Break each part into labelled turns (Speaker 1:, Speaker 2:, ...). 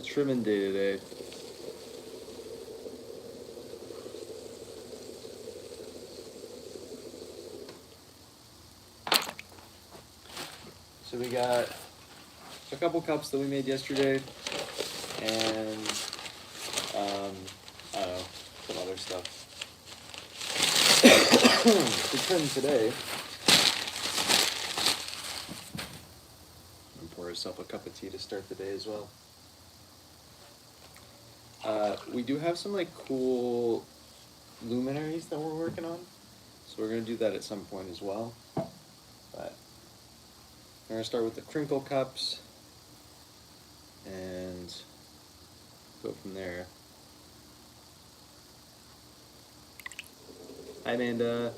Speaker 1: trimming day today. So we got a couple cups that we made yesterday, and I don't know, some other stuff. To trim today, and pour yourself a cup of tea to start the day as well. We do have some like cool luminaries that we're working on, so we're gonna do that at some point as well. But we're gonna start with the crinkle cups and go from there. Hi Amanda.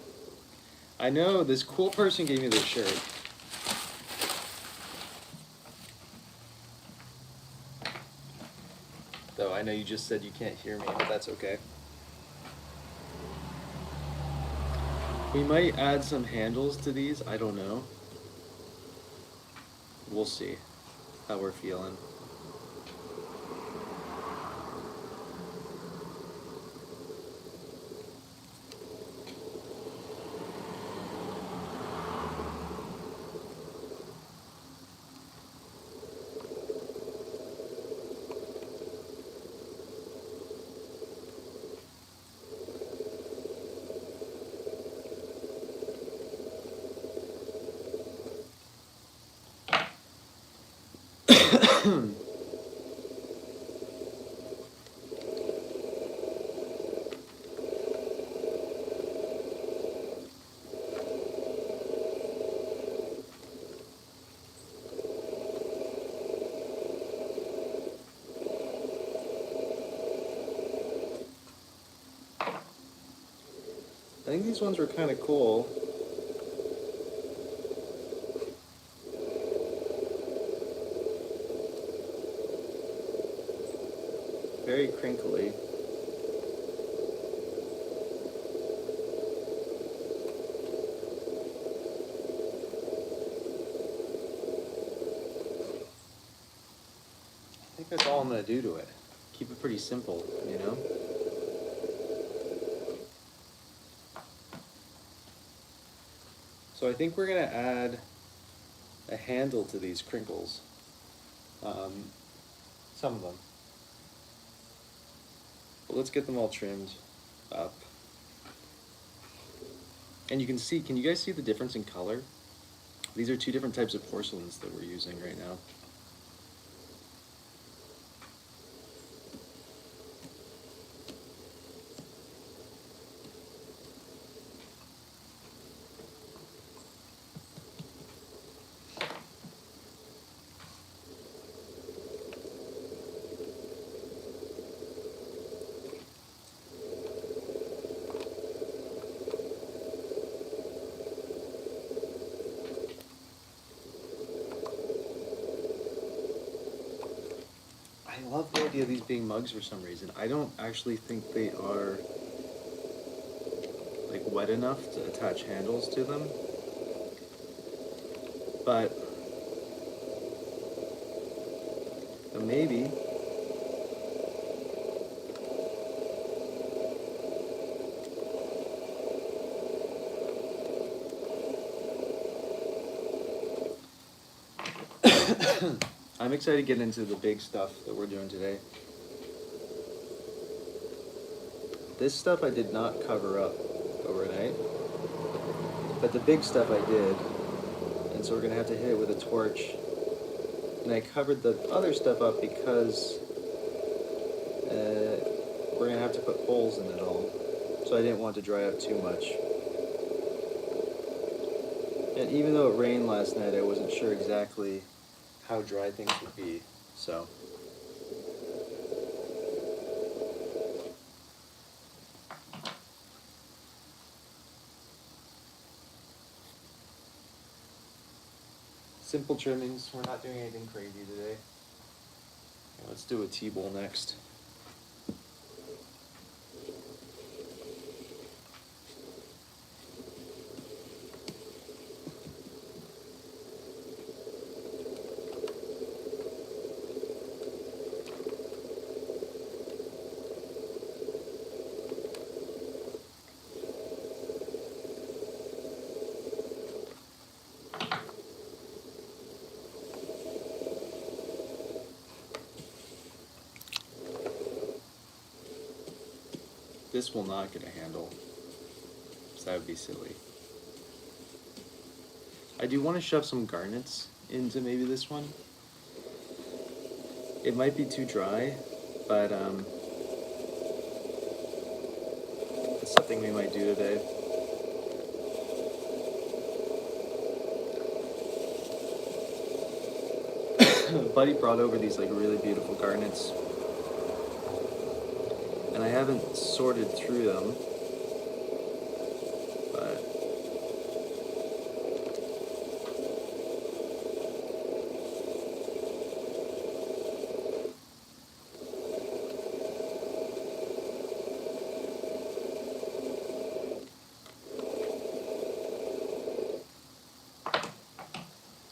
Speaker 1: I know this cool person gave me this shirt. Though I know you just said you can't hear me, but that's okay. We might add some handles to these, I don't know. We'll see how we're feeling. I think these ones were kind of cool. Very crinkly. I think that's all I'm going to do to it. Keep it pretty simple, you know? So I think we're going to add a handle to these crinkles. Some of them. But let's get them all trimmed up. And you can see, can you guys see the difference in color? These are two different types of porcelains that we're using right now. I love the idea of these being mugs for some reason. I don't actually think they are like wet enough to attach handles to them. But maybe. I'm excited to get into the big stuff that we're doing today. This stuff I did not cover up overnight, but the big stuff I did, and so we're gonna have to hit it with a torch. And I covered the other stuff up because we're gonna have to put holes in it all, so I didn't want to dry out too much. And even though it rained last night, I wasn't sure exactly how dry things would be, so. Simple trimmings, we're not doing anything crazy today. Okay, let's do a tea bowl next. This will not get a handle, so that would be silly. I do want to shove some garnets into maybe this one. It might be too dry, but it's something we might do today. Buddy brought over these like really beautiful garnets, and I haven't sorted through them, but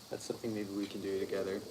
Speaker 1: that's something maybe we can do together.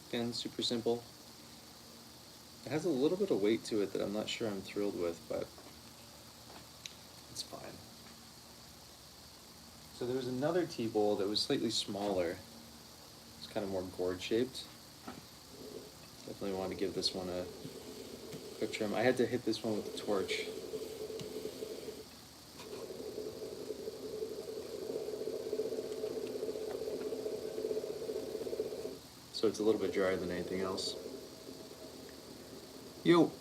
Speaker 1: Again, super simple. It has a little bit of weight to it that I'm not sure I'm thrilled with, but it's fine. So there was another tea bowl that was slightly smaller. It's kind of more gourd shaped. Definitely wanted to give this one a quick trim. I had to hit this one with the torch. So it's a little bit drier than anything else. Yo!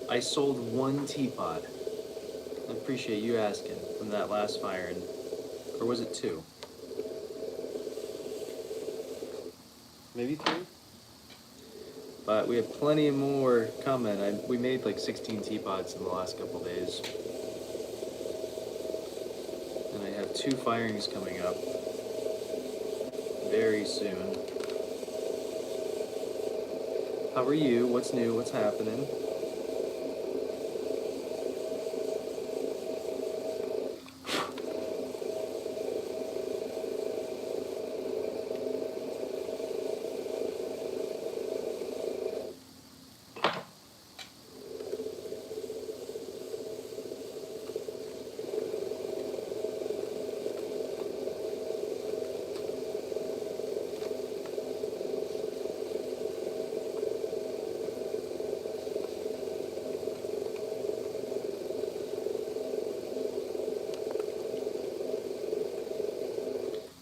Speaker 1: I sold one teapot. I appreciate you asking from that last fire, or was it two? Maybe three? But we have plenty more coming. We made like 16 teapots in the last couple days. And I have 2 firings coming up very soon. How are you? What's new? What's happening?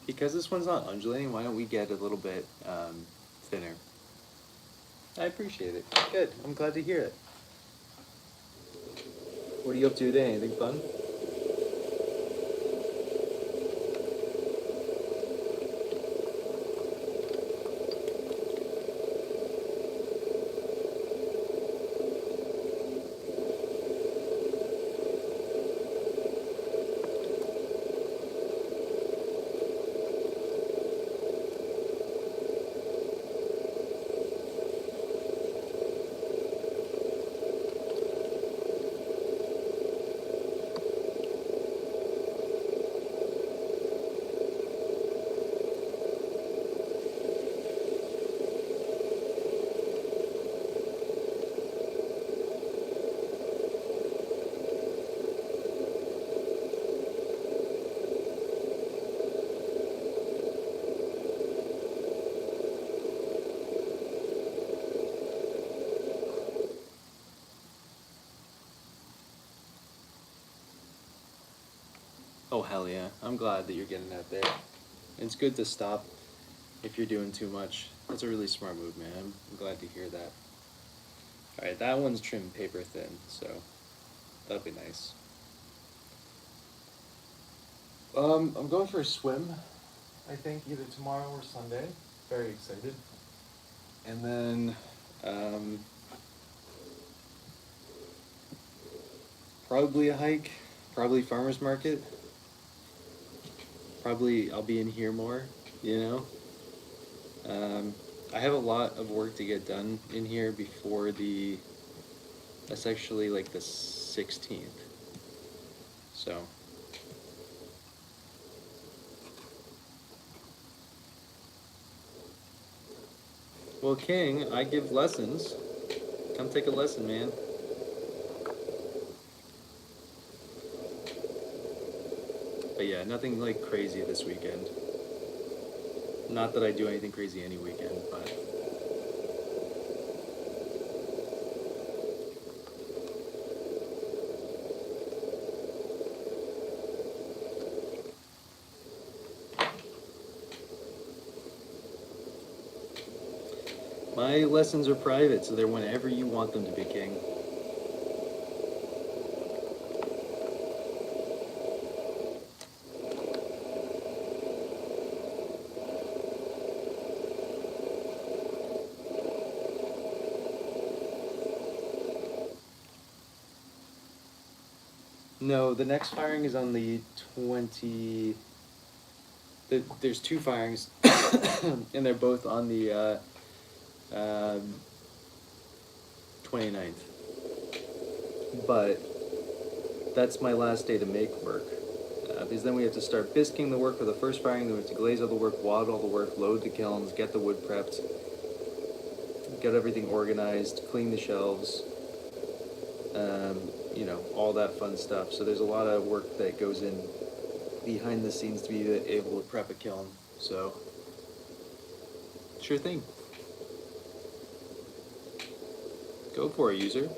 Speaker 1: Because this one's not undulating, why don't we get a little bit thinner? I appreciate it. Good. I'm glad to hear it. What are you up to today? Anything fun? Oh, hell yeah. I'm glad that you're getting out there. It's good to stop if you're doing too much. That's a really smart move, man. I'm glad to hear that. Alright, that one's trimmed paper thin, so that'll be nice. I'm going for a swim, I think, either tomorrow or Sunday. Very excited. And then, probably a hike, probably farmer's market. Probably I'll be in here more, you know? I have a lot of work to get done in here before that's actually like the 16th. So. Well, King, I give lessons. Come take a lesson, man. But yeah, nothing like crazy this weekend. Not that I do anything crazy any weekend, but my lessons are private, so they're whenever you want them to be, King. No, the next firing is on the 20. There's two firings, and they're both on the 29th. But that's my last day to make work. Because then we have to start bisking the work for the first firing, then we have to glaze all the work, wad all the work, load the kilns, get the wood prepped, get everything organized, clean the shelves, all that fun stuff. So there's a lot of work that goes in behind the scenes to be able to prep a kiln. So, sure thing. Go for it, user.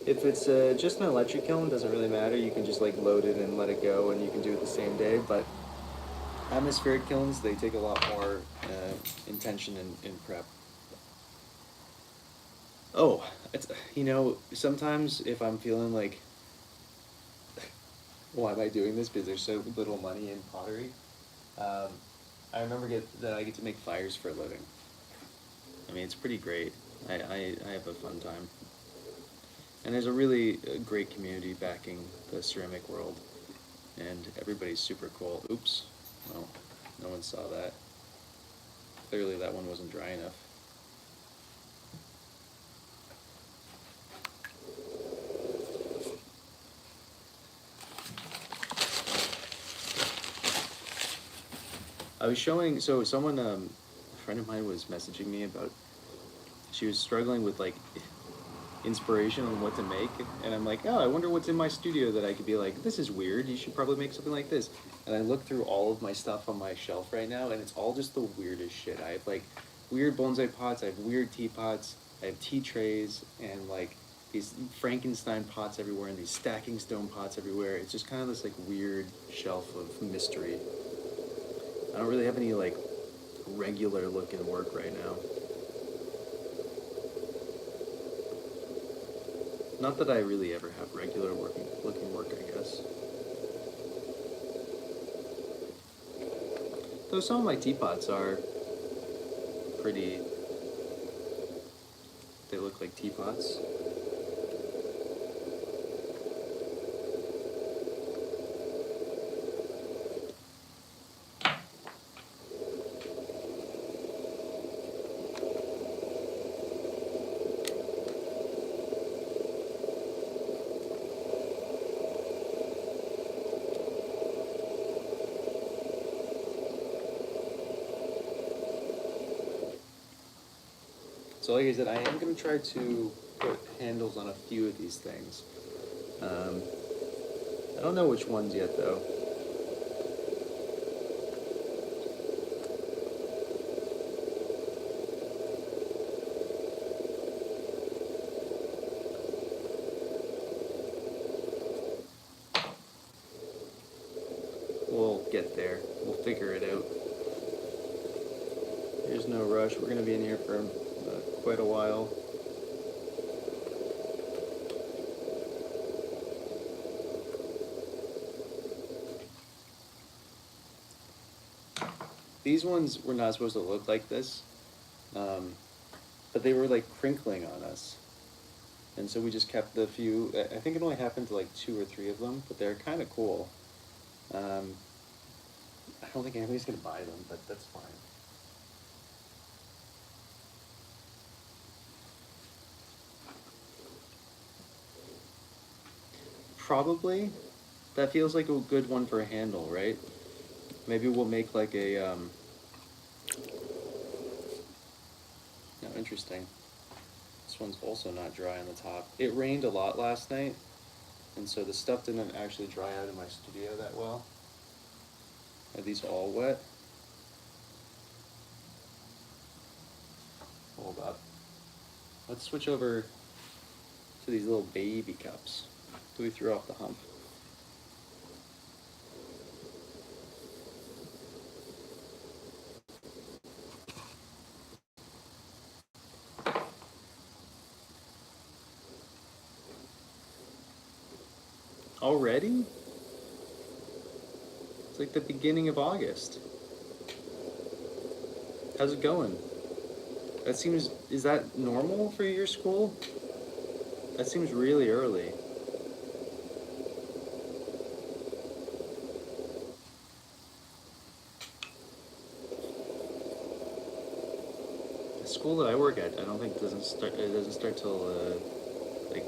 Speaker 1: If it's just an electric kiln, it doesn't really matter. You can just like load it and let it go, and you can do it the same day. But atmospheric kilns, they take a lot more intention in prep. Oh, sometimes if I'm feeling like, why am I doing this? Because there's so little money in pottery. I remember that I get to make fires for a living. I mean, it's pretty great. I have a fun time. And there's a really great community backing the ceramic world. And everybody's super cool. Oops. Well, no one saw that. Clearly that one wasn't dry enough. I was showing, so someone, a friend of mine was messaging me about, she was struggling with like inspiration on what to make, and I'm like, oh, I wonder what's in my studio that I could be like, this is weird, you should probably make something like this. And I look through all of my stuff on my shelf right now, and it's all just the weirdest shit. I have like weird bonsai pots, I have weird teapots, I have tea trays, and like these Frankenstein pots everywhere, and these stacking stone pots everywhere. It's just kind of this like weird shelf of mystery. I don't really have any like regular looking work right now. Not that I really ever have regular looking work, I guess. Though some of my teapots are pretty, they look like teapots. So like I said, I am going to try to put handles on a few of these things. I don't know which ones yet, though. We'll get there. We'll figure it out. There's no rush. We're going to be in here for quite a while. These ones were not supposed to look like this, but they were like crinkling on us. And so we just kept the few. I think it only happened to like 2 or 3 of them, but they're kind of cool. Um, I don't think anybody's gonna buy them, but that's fine. Probably. That feels like a good one for a handle, right? Maybe we'll make like a, no, interesting. This one's also not dry on the top. It rained a lot last night, and so the stuff didn't actually dry out in my studio that well. Are these all wet? Hold up. Let's switch over to these little baby cups. So we threw off the hump. Already? It's like the beginning of August. How's it going? That seems, is that normal for your school? That seems really early. The school that I work at, I don't think it doesn't start till like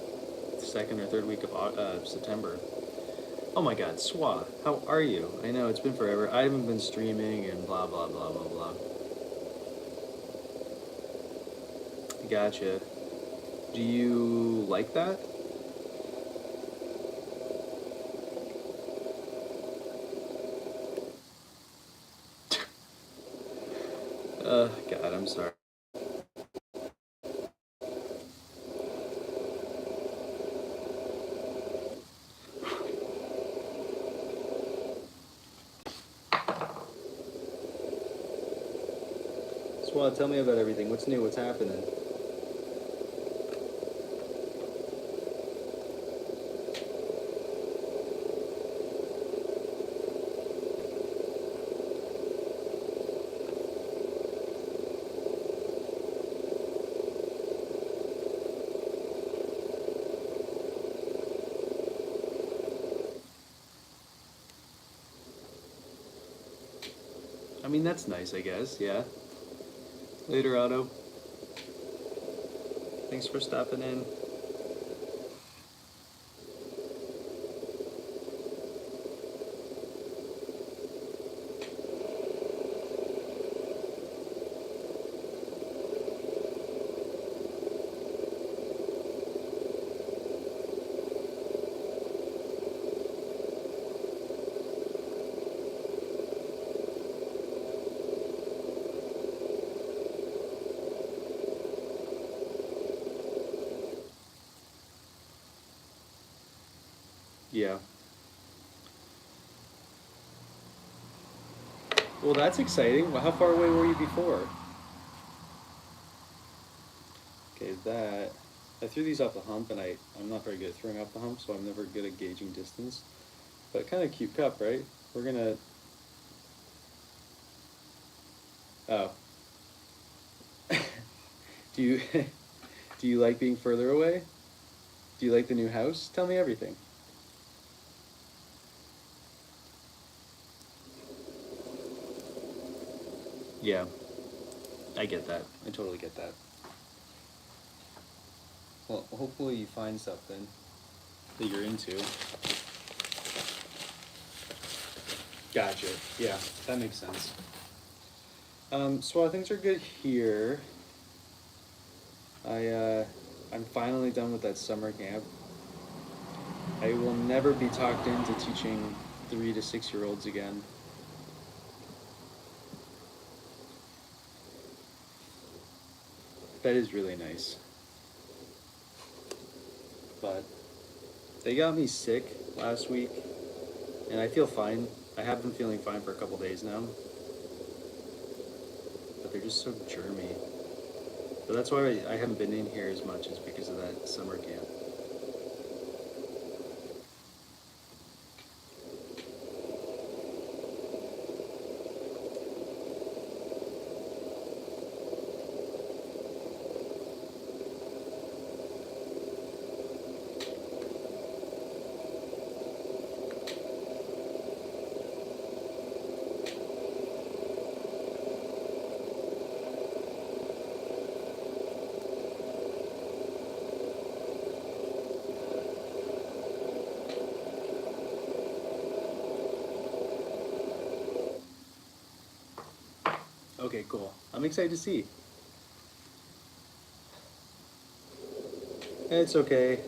Speaker 1: second or third week of September. Oh my God, Swa, how are you? I know it's been forever. I haven't been streaming and blah blah blah blah blah. Gotcha. Do you like that? God, I'm sorry. Swa, tell me about everything. What's new? What's happening? I mean, that's nice, I guess, yeah. Later, Otto. Thanks for stopping in. Yeah. Well, that's exciting. Well, how far away were you before? Okay, that. I threw these off the hump, and I'm not very good at throwing off the hump, so I'm never good at gauging distance. But kind of cute cup, right? We're gonna. Oh. Do you do you like being further away? Do you like the new house? Tell me everything. Yeah, I get that. I totally get that. Well, hopefully you find something that you're into. Gotcha. Yeah, that makes sense. So things are good here. I'm finally done with that summer camp. I will never be talked into teaching 3 to 6 year olds again. That is really nice. But they got me sick last week, and I feel fine. I have been feeling fine for a couple days now. But they're just so germy. But that's why I haven't been in here as much, is because of that summer camp. Okay, cool. I'm excited to see. It's okay.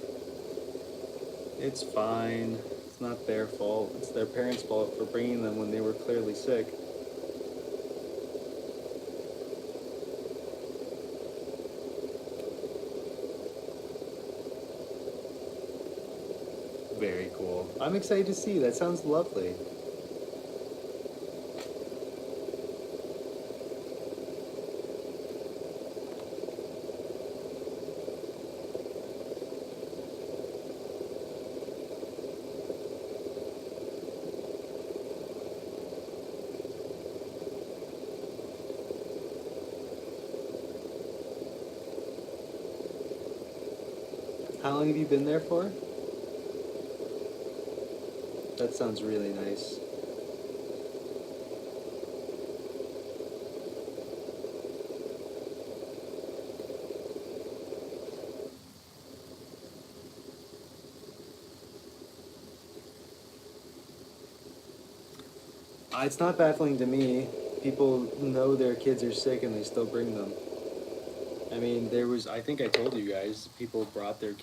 Speaker 1: It's fine. It's not their fault. It's their parents' fault for bringing them when they were clearly sick. Very cool. I'm excited to see. That sounds lovely. How long have you been there for? That sounds really nice. It's not baffling to me. People know their kids are sick and they still bring them. I mean, I think I told you guys, people brought their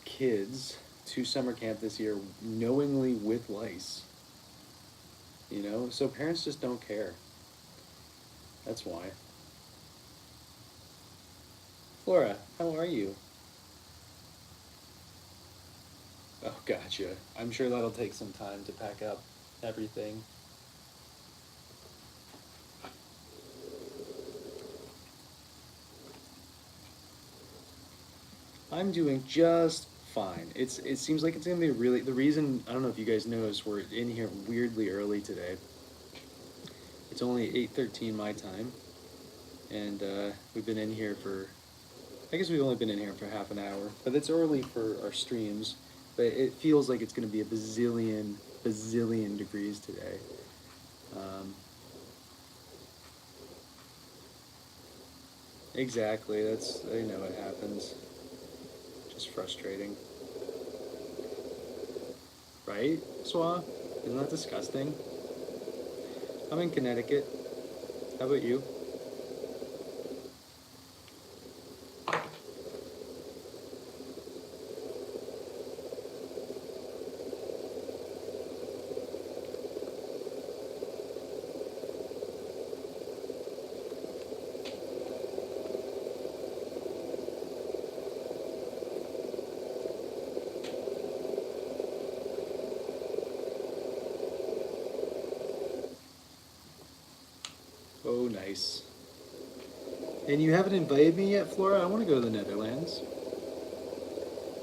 Speaker 1: kids to summer camp this year knowingly with lice. You know? So parents just don't care. That's why. Flora, how are you? Oh, gotcha. I'm sure that'll take some time to pack up everything. I'm doing just fine. It seems like it's gonna be really the reason I don't know if you guys noticed we're in here weirdly early today. It's only 8:13 my time, and we've been in here for I guess we've only been in here for half an hour, but it's early for our streams. But it feels like it's gonna be a bazillion degrees today. Um, exactly. That's I know it happens. Just frustrating, right? Swa, isn't that disgusting? I'm in Connecticut. How about you? Oh, nice. And you haven't invited me yet, Flora? I want to go to the Netherlands.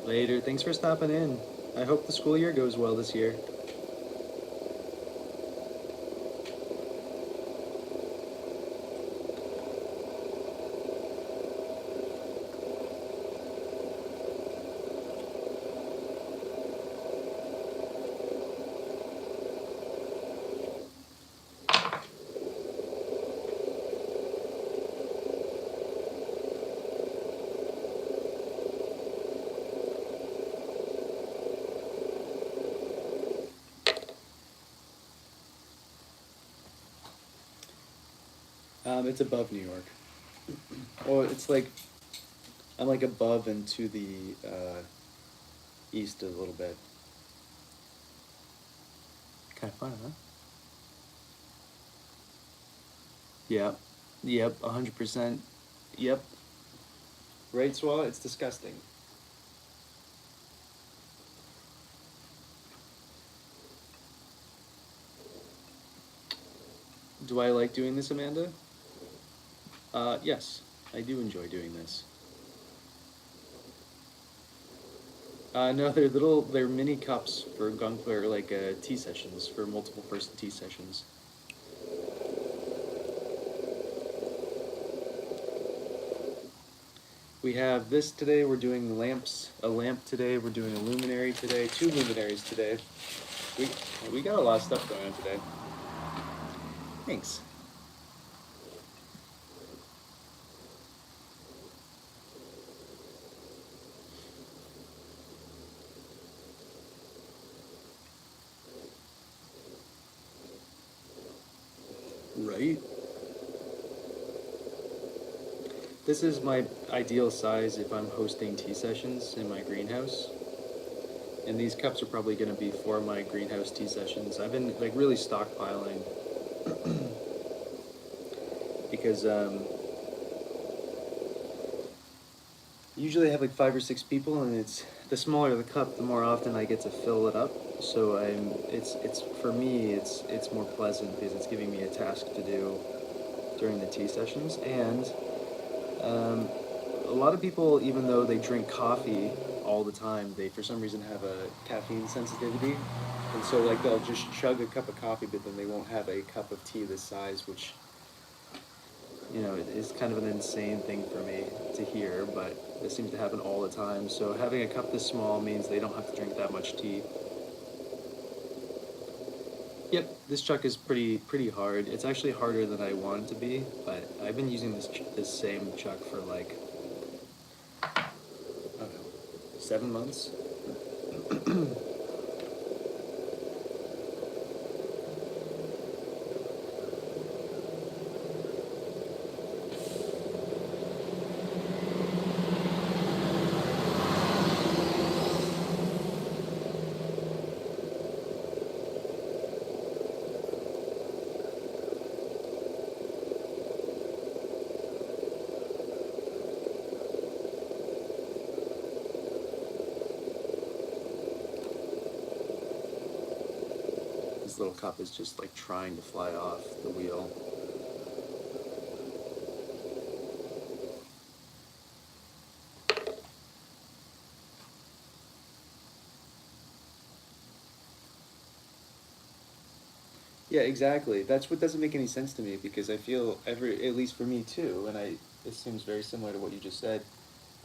Speaker 1: Later. Thanks for stopping in. I hope the school year goes well this year. It's above New York. Or it's like I'm like above and to the east a little bit. Kind of fun, huh? Yep. Yep. 100%. Yep. Right, Swallow? It's disgusting. Do I like doing this, Amanda? Yes, I do enjoy doing this. No, they're mini cups for or like tea sessions, for multiple person tea sessions. We have this today, we're doing a lamp today, we're doing a luminary today, two luminaries today. We, we got a lot of stuff going on today. Thanks. Right? This is my ideal size if I'm hosting tea sessions in my greenhouse. And these cups are probably going to be for my greenhouse tea sessions. I've been like really stockpiling because usually I have like 5 or 6 people, and it's the smaller the cup, the more often I get to fill it up. So it's for me it's more pleasant because it's giving me a task to do during the tea sessions. And um, a lot of people, even though they drink coffee all the time, they for some reason have a caffeine sensitivity, and so like they'll just chug a cup of coffee, but then they won't have a cup of tea this size, which is kind of an insane thing for me to hear, but it seems to happen all the time. So having a cup this small means they don't have to drink that much tea. Yep, this chuck is pretty hard. It's actually harder than I want it to be, but I've been using this same chuck for like, I don't know, 7 months. This little cup is just like trying to fly off the wheel. Yeah, exactly. That's what doesn't make any sense to me, because I feel at least for me too, and this seems very similar to what you just said.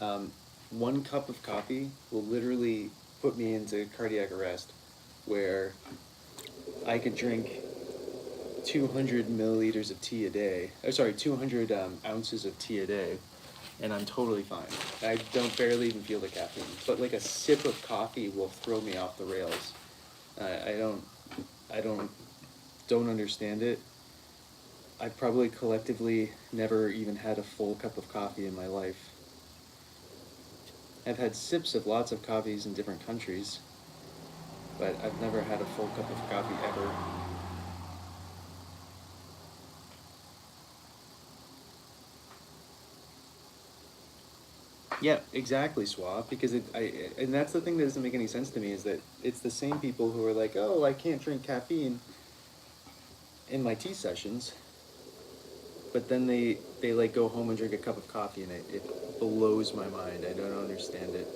Speaker 1: Um, 1 cup of coffee will literally put me into cardiac arrest, where I could drink 200 milliliters of tea a day. Oh, sorry, 200 ounces of tea a day, and I'm totally fine. I don't barely even feel the caffeine. But like a sip of coffee will throw me off the rails. I don't understand it. I probably collectively never even had a full cup of coffee in my life. I've had sips of lots of coffees in different countries, but I've never had a full cup of coffee ever. Yeah, exactly, Swab. Because and that's the thing that doesn't make any sense to me, is that it's the same people who are like, oh, I can't drink caffeine in my tea sessions, but then they like go home and drink a cup of coffee, and it blows my mind. I don't understand it.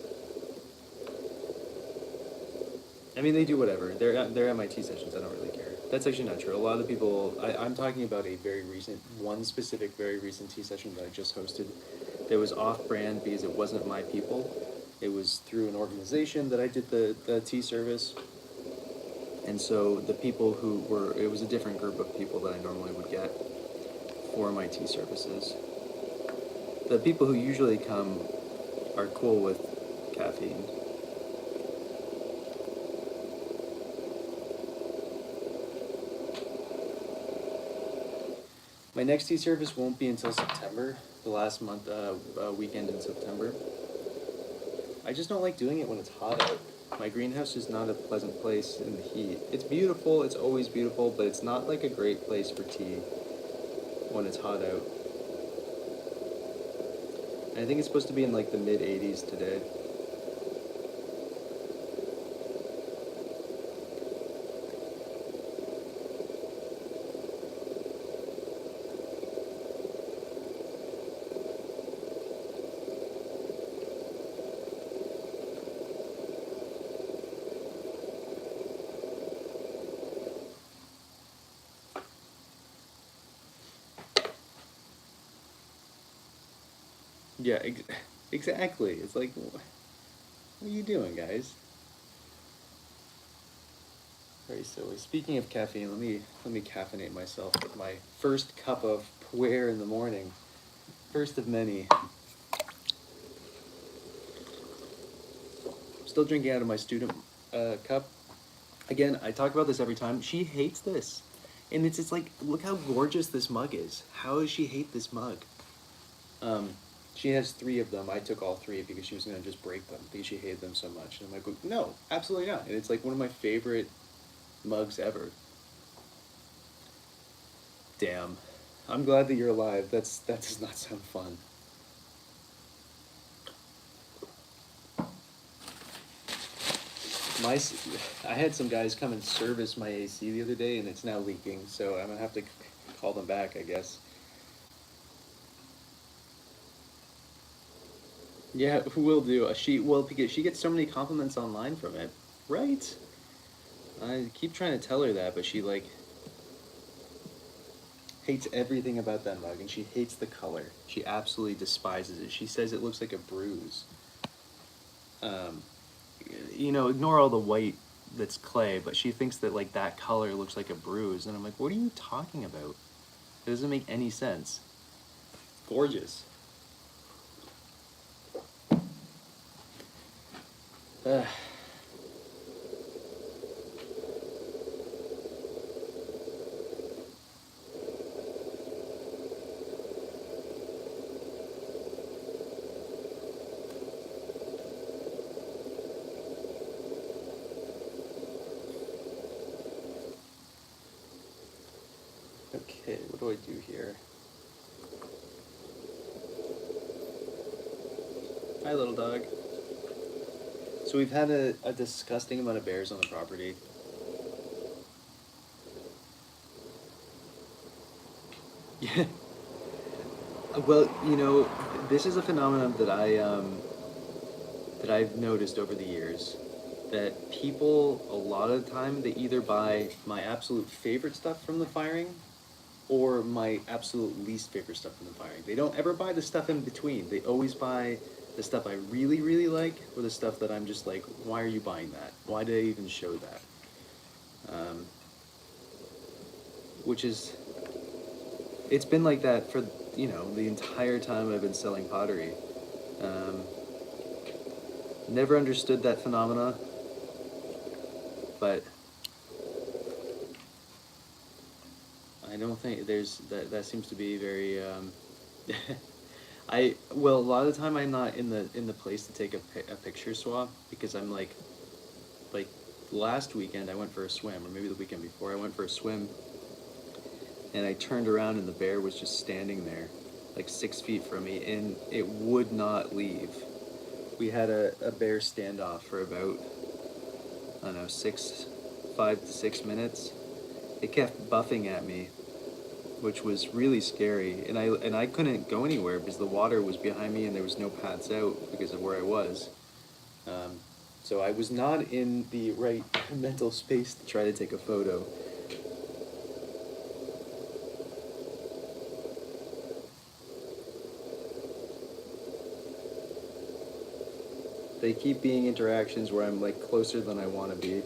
Speaker 1: I mean, they do whatever. They're at my tea sessions. I don't really care. That's actually not true. A lot of the people. I'm talking about a very recent, one specific, very recent tea session that I just hosted. That was off-brand because it wasn't my people. It was through an organization that I did the tea service, and so the people who were, it was a different group of people that I normally would get for my tea services. The people who usually come are cool with caffeine. My next tea service won't be until September, the last weekend in September. I just don't like doing it when it's hot out. My greenhouse is not a pleasant place in the heat. It's beautiful, it's always beautiful, but it's not like a great place for tea when it's hot out. And I think it's supposed to be in like the mid-80s today. Yeah, exactly. It's like, what are you doing, guys? Very silly. Speaking of caffeine, let me caffeinate myself with my first cup of puer in the morning. First of many. Still drinking out of my student cup. Again, I talk about this every time. She hates this. And it's like, look how gorgeous this mug is. How does she hate this mug? Um, she has 3 of them. I took all 3 because she was gonna just break them because she hated them so much. And I'm like, no, absolutely not. And it's like one of my favorite mugs ever. Damn. I'm glad that you're alive. That does not sound fun. My, I had some guys come and service my AC the other day, and it's now leaking. So I'm gonna have to call them back, I guess. Yeah, who will do? She well because she gets so many compliments online from it, right? I keep trying to tell her that, but she like hates everything about that mug, and she hates the color. She absolutely despises it. She says it looks like a bruise. Um, ignore all the white that's clay, but she thinks that like that color looks like a bruise, and I'm like, what are you talking about? It doesn't make any sense. Gorgeous. Ugh. Okay, what do I do here? Hi, little dog. So we've had a disgusting amount of bears on the property. Yeah. Well, this is a phenomenon that I've noticed over the years. That people, a lot of the time, they either buy my absolute favorite stuff from the firing or my absolute least favorite stuff from the firing. They don't ever buy the stuff in between. They always buy the stuff I really, really like or the stuff that I'm just like, why are you buying that? Why did I even show that? Which is, it's been like that for, the entire time I've been selling pottery. Um, Never understood that phenomena, but I don't think there's that seems to be very a lot of the time I'm not in the place to take a picture swap because I'm like last weekend I went for a swim, or maybe the weekend before I went for a swim, and I turned around and the bear was just standing there like 6 feet from me, and it would not leave. We had a bear standoff for about, I don't know, 5 to 6 minutes. It kept buffing at me, which was really scary. And I couldn't go anywhere because the water was behind me and there was no paths out because of where I was. Um, so I was not in the right mental space to try to take a photo. They keep being interactions where I'm like closer than I want to be.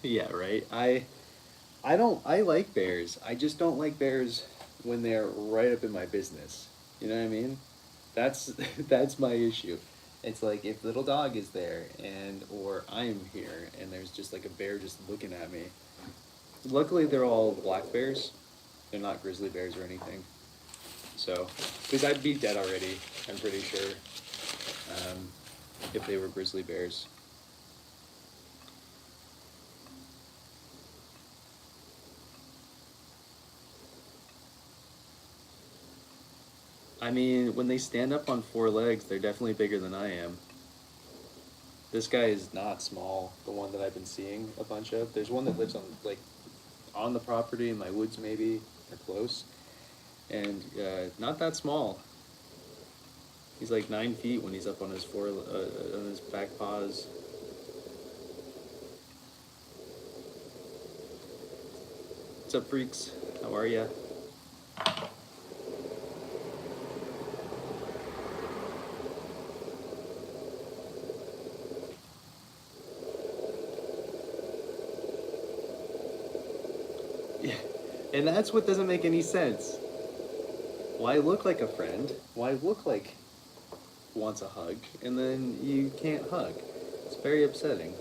Speaker 1: Yeah, right. I like bears. I just don't like bears when they're right up in my business. You know what I mean? That's that's my issue. It's like if little dog is there and or I'm here and there's just like a bear just looking at me. Luckily they're all black bears. They're not grizzly bears or anything. So, because I'd be dead already, I'm pretty sure, if they were grizzly bears. I mean, when they stand up on 4 legs, they're definitely bigger than I am. This guy is not small, the one that I've been seeing a bunch of. There's one that lives on the property in my woods maybe, or close, and not that small. He's like 9 feet when he's up on on his back paws. What's up, freaks? How are ya? And that's what doesn't make any sense. Why look like a friend? Why look like wants a hug, and then you can't hug? It's very upsetting.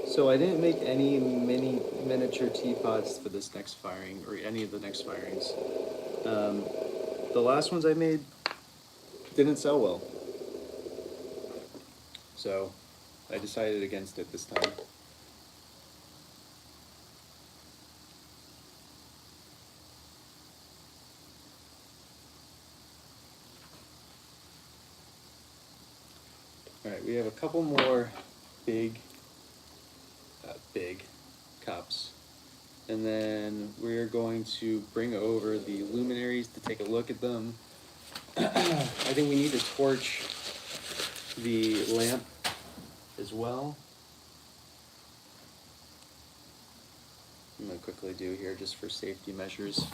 Speaker 1: So I didn't make any miniature teapots for this next firing, or any of the next firings. The last ones I made didn't sell well, so I decided against it this time. All right, we have a couple more big cups, and then we're going to bring over the luminaries to take a look at them. I think we need to torch the lamp as well. I'm going to quickly do here just for safety measures.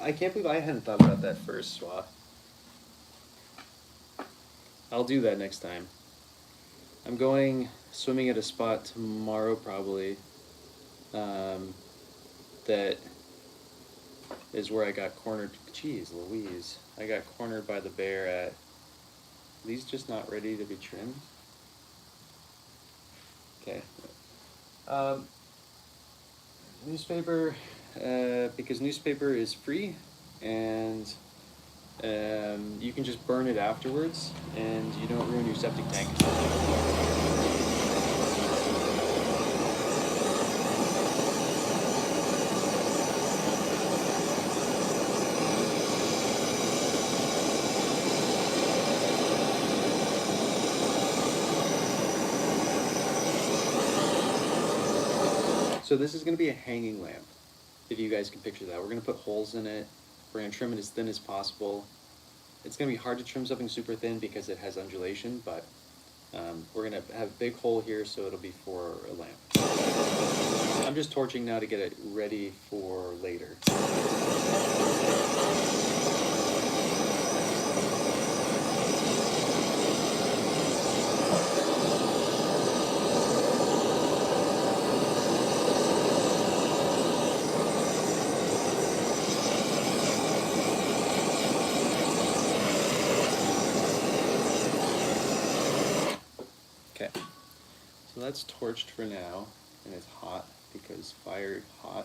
Speaker 1: I can't believe I hadn't thought about that first, Swa. I'll do that next time. I'm going swimming at a spot tomorrow probably. That is where I got cornered. Jeez Louise. I got cornered by the bear at... Are these just not ready to be trimmed? Okay. Newspaper, because newspaper is free, and you can just burn it afterwards, and you don't ruin your septic tank. So this is going to be a hanging lamp, if you guys can picture that. We're going to put holes in it. We're going to trim it as thin as possible. It's going to be hard to trim something super thin because it has undulation, but we're going to have a big hole here, so it'll be for a lamp. I'm just torching now to get it ready for later. So that's torched for now, and it's hot because fire hot,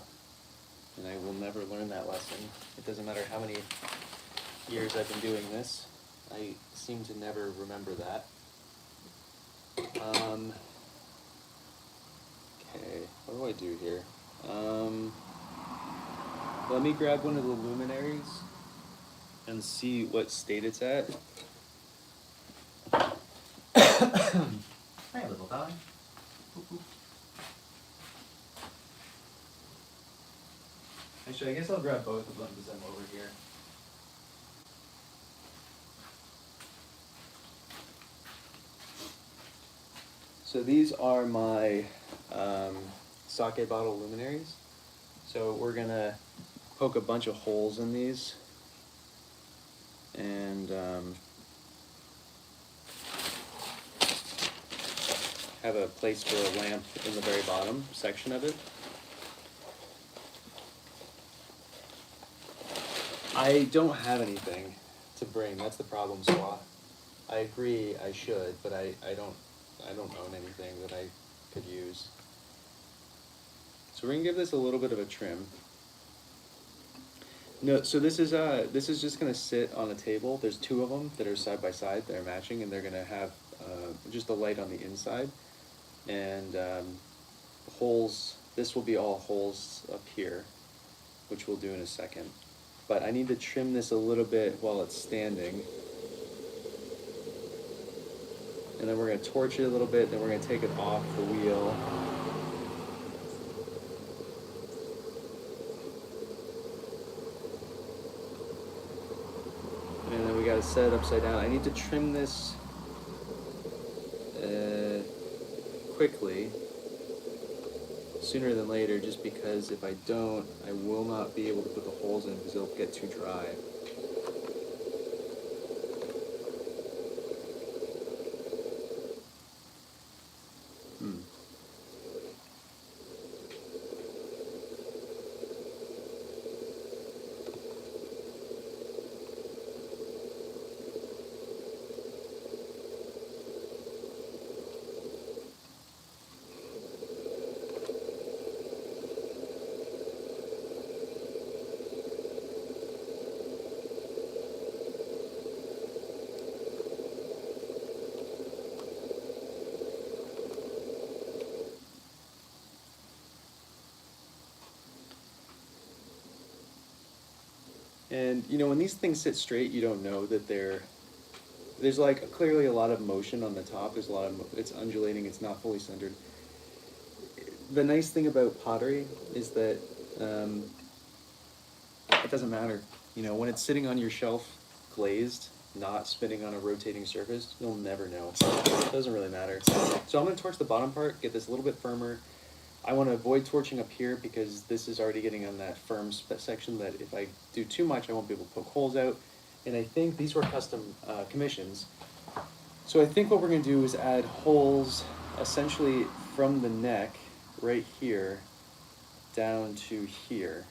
Speaker 1: and I will never learn that lesson. It doesn't matter how many years I've been doing this, I seem to never remember that. Okay, what do I do here? Let me grab one of the luminaries and see what state it's at. Hi, little dog. Actually, I guess I'll grab both of them because I'm over here. So these are my sake bottle luminaries. So we're gonna poke a bunch of holes in these, and have a place for a lamp in the very bottom section of it. I don't have anything to bring. That's the problem, Swa. I agree I should, but I don't own anything that I could use. So we're gonna give this a little bit of a trim. No, so this is just gonna sit on a table. There's two of them that are side by side. They're matching, and they're gonna have just a light on the inside, and holes. This will be all holes up here, which we'll do in a second. But I need to trim this a little bit while it's standing. And then we're going to torch it a little bit, then we're going to take it off the wheel. And then we got to set it upside down. I need to trim this quickly, sooner than later, just because if I don't, I will not be able to put the holes in because it'll get too dry. And you know, when these things sit straight, you don't know that there's like clearly a lot of motion on the top. There's a lot of it's undulating. It's not fully centered. The nice thing about pottery is that it doesn't matter. You know, when it's sitting on your shelf, glazed, not spinning on a rotating surface, you'll never know. It doesn't really matter. So I'm going to torch the bottom part, get this a little bit firmer. I want to avoid torching up here because this is already getting on that firm section that if I do too much, I won't be able to poke holes out. And I think these were custom commissions. So I think what we're going to do is add holes essentially from the neck right here down to here.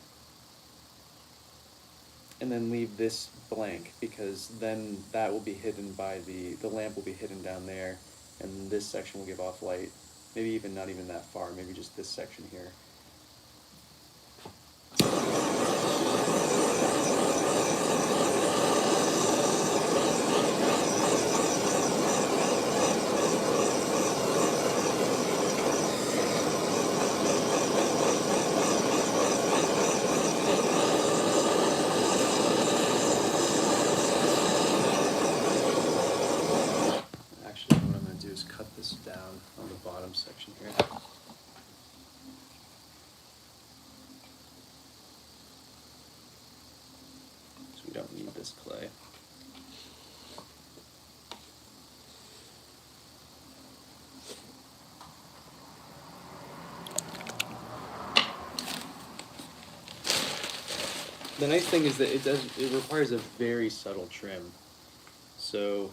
Speaker 1: And then leave this blank because then that will be hidden by the lamp will be hidden down there, and this section will give off light. Maybe even not even that far, maybe just this section here. Actually, what I'm going to do is cut this down on the bottom section here. So we don't need this clay. The nice thing is that it requires a very subtle trim. So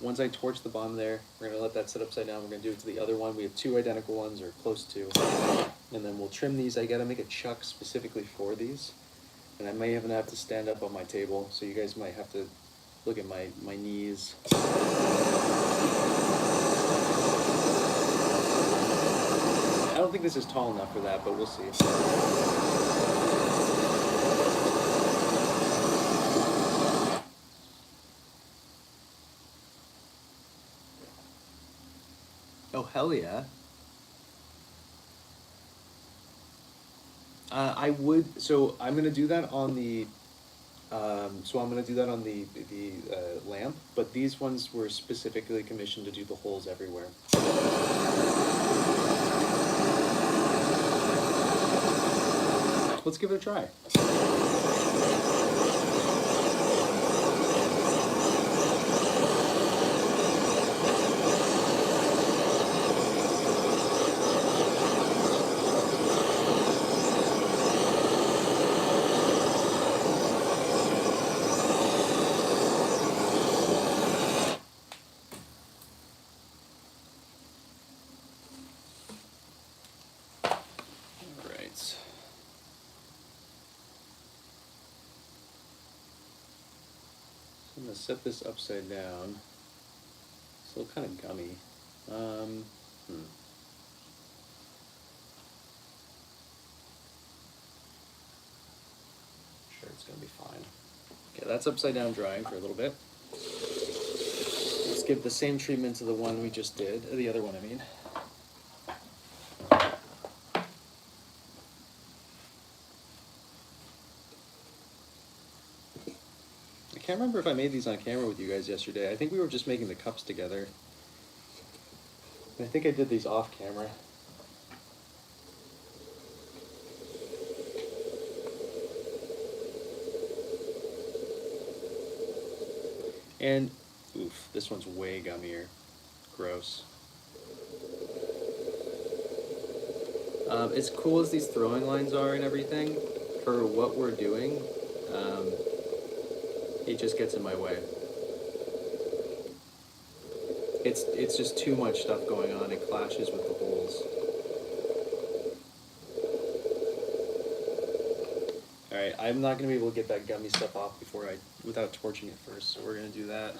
Speaker 1: once I torch the bottom there, we're going to let that sit upside down. We're going to do it to the other one. We have two identical ones, or close to. And then we'll trim these. I got to make a chuck specifically for these. And I may even have to stand up on my table, so you guys might have to look at my knees. I don't think this is tall enough for that, but we'll see. Oh, hell yeah. I would, so I'm gonna do that on the, lamp, but these ones were specifically commissioned to do the holes everywhere. Let's give it a try. I'm going to set this upside down. Still kind of gummy. It's gonna be fine. Okay, that's upside down drying for a little bit. Let's give the same treatment to the one we just did, the other one I mean. I can't remember if I made these on camera with you guys yesterday. I think we were just making the cups together. I think I did these off camera. And, oof, this one's way gummier. Gross. As cool as these throwing lines are and everything, for what we're doing, it just gets in my way. It's just too much stuff going on. It clashes with the holes. All right, I'm not gonna be able to get that gummy stuff off without torching it first. So we're gonna do that.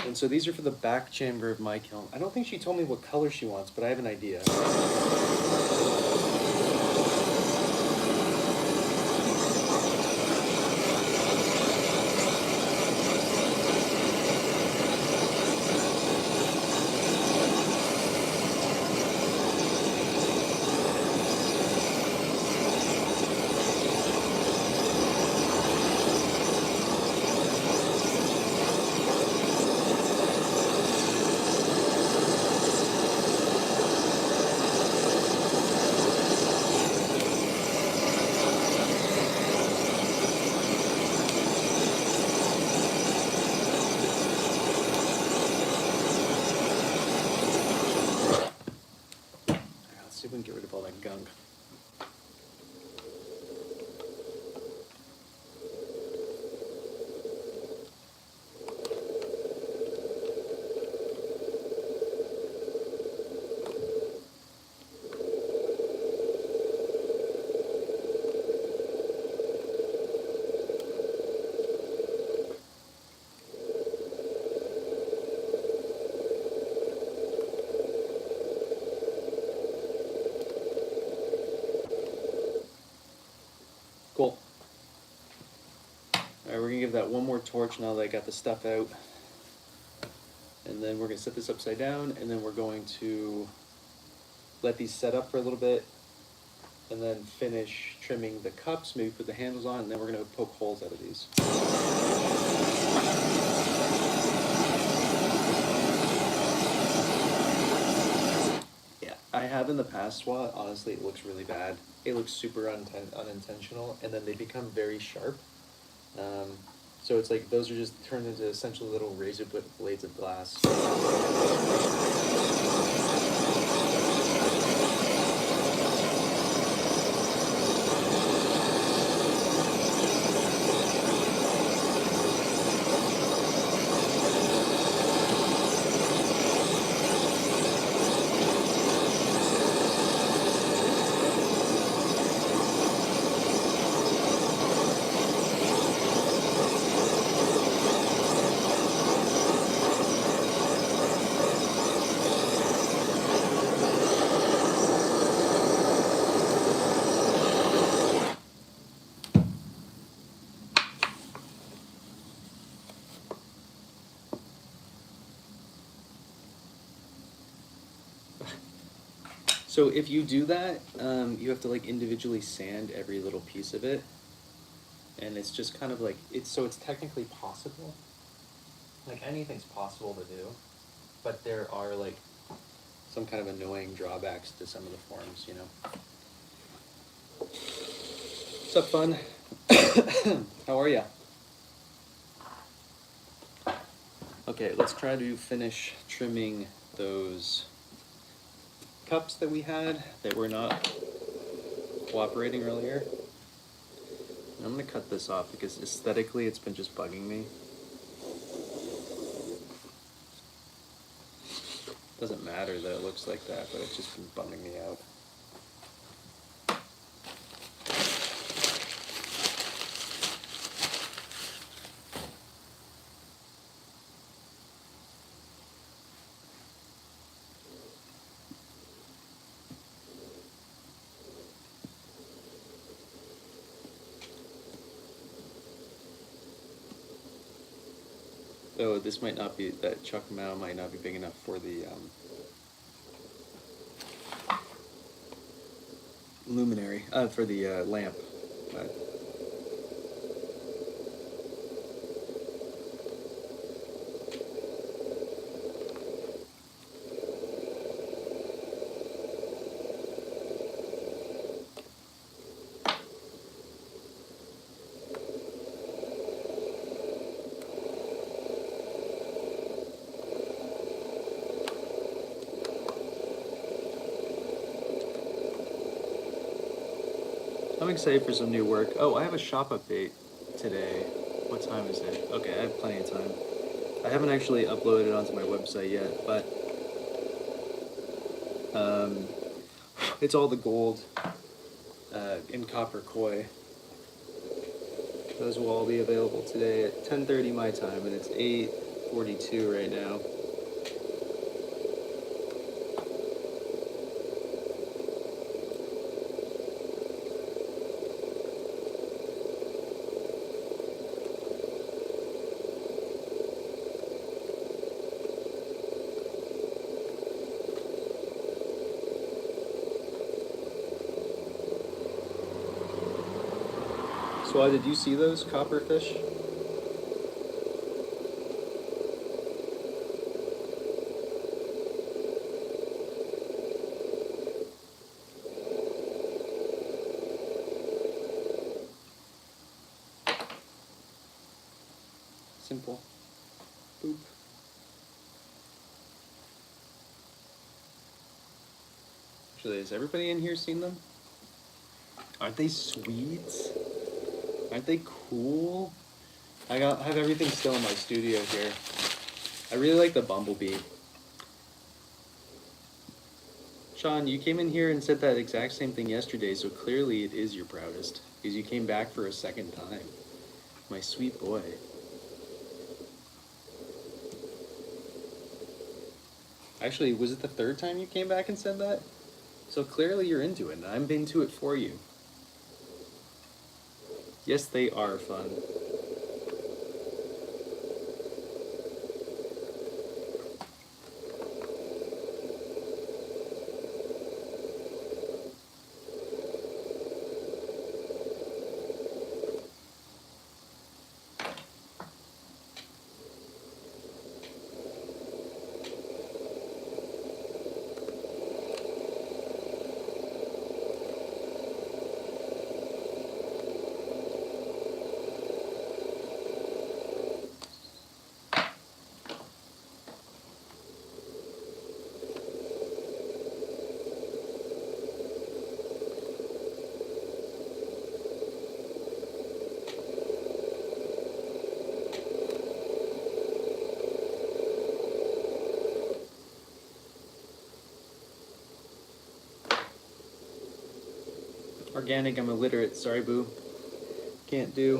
Speaker 1: And so these are for the back chamber of my kiln. I don't think she told me what color she wants, but I have an idea. See if we can get rid of all that gunk. Cool. Alright, we're gonna give that one more torch now that I got the stuff out. And then we're gonna set this upside down, and then we're going to let these set up for a little bit, and then finish trimming the cups, maybe put the handles on, and then we're gonna poke holes out of these. Yeah, I have in the past swat, honestly it looks really bad. It looks super unintentional, and then they become very sharp. So it's like those are just turned into essentially little razor blades of glass. So if you do that, you have to like individually sand every little piece of it, and it's just kind of like it's technically possible. Like anything's possible to do, but there are like some kind of annoying drawbacks to some of the forms, you know. What's up, fun? How are ya? Okay, let's try to finish trimming those cups that we had that were not cooperating earlier. I'm gonna cut this off because aesthetically it's been just bugging me. Doesn't matter that it looks like that, but it's just been bumming me out. Oh, this might not be, that chuck mount might not be big enough for the luminary, for the lamp. But I'm excited for some new work. Oh, I have a shop update today. What time is it? Okay, I have plenty of time. I haven't actually uploaded it onto my website yet, but um, it's all the gold in copper koi. Those will all be available today at 10:30 my time, and it's 8:42 right now. So, did you see those copper fish? Simple. Boop. Actually, has everybody in here seen them? Aren't they sweet? Aren't they cool? I have everything still in my studio here. I really like the bumblebee. Sean, you came in here and said that exact same thing yesterday, so clearly it is your proudest, because you came back for a second time. My sweet boy. Actually, was it the third time you came back and said that? So clearly you're into it, and I'm into it for you. Yes, they are fun. Organic, I'm illiterate. Sorry, boo. Can't do.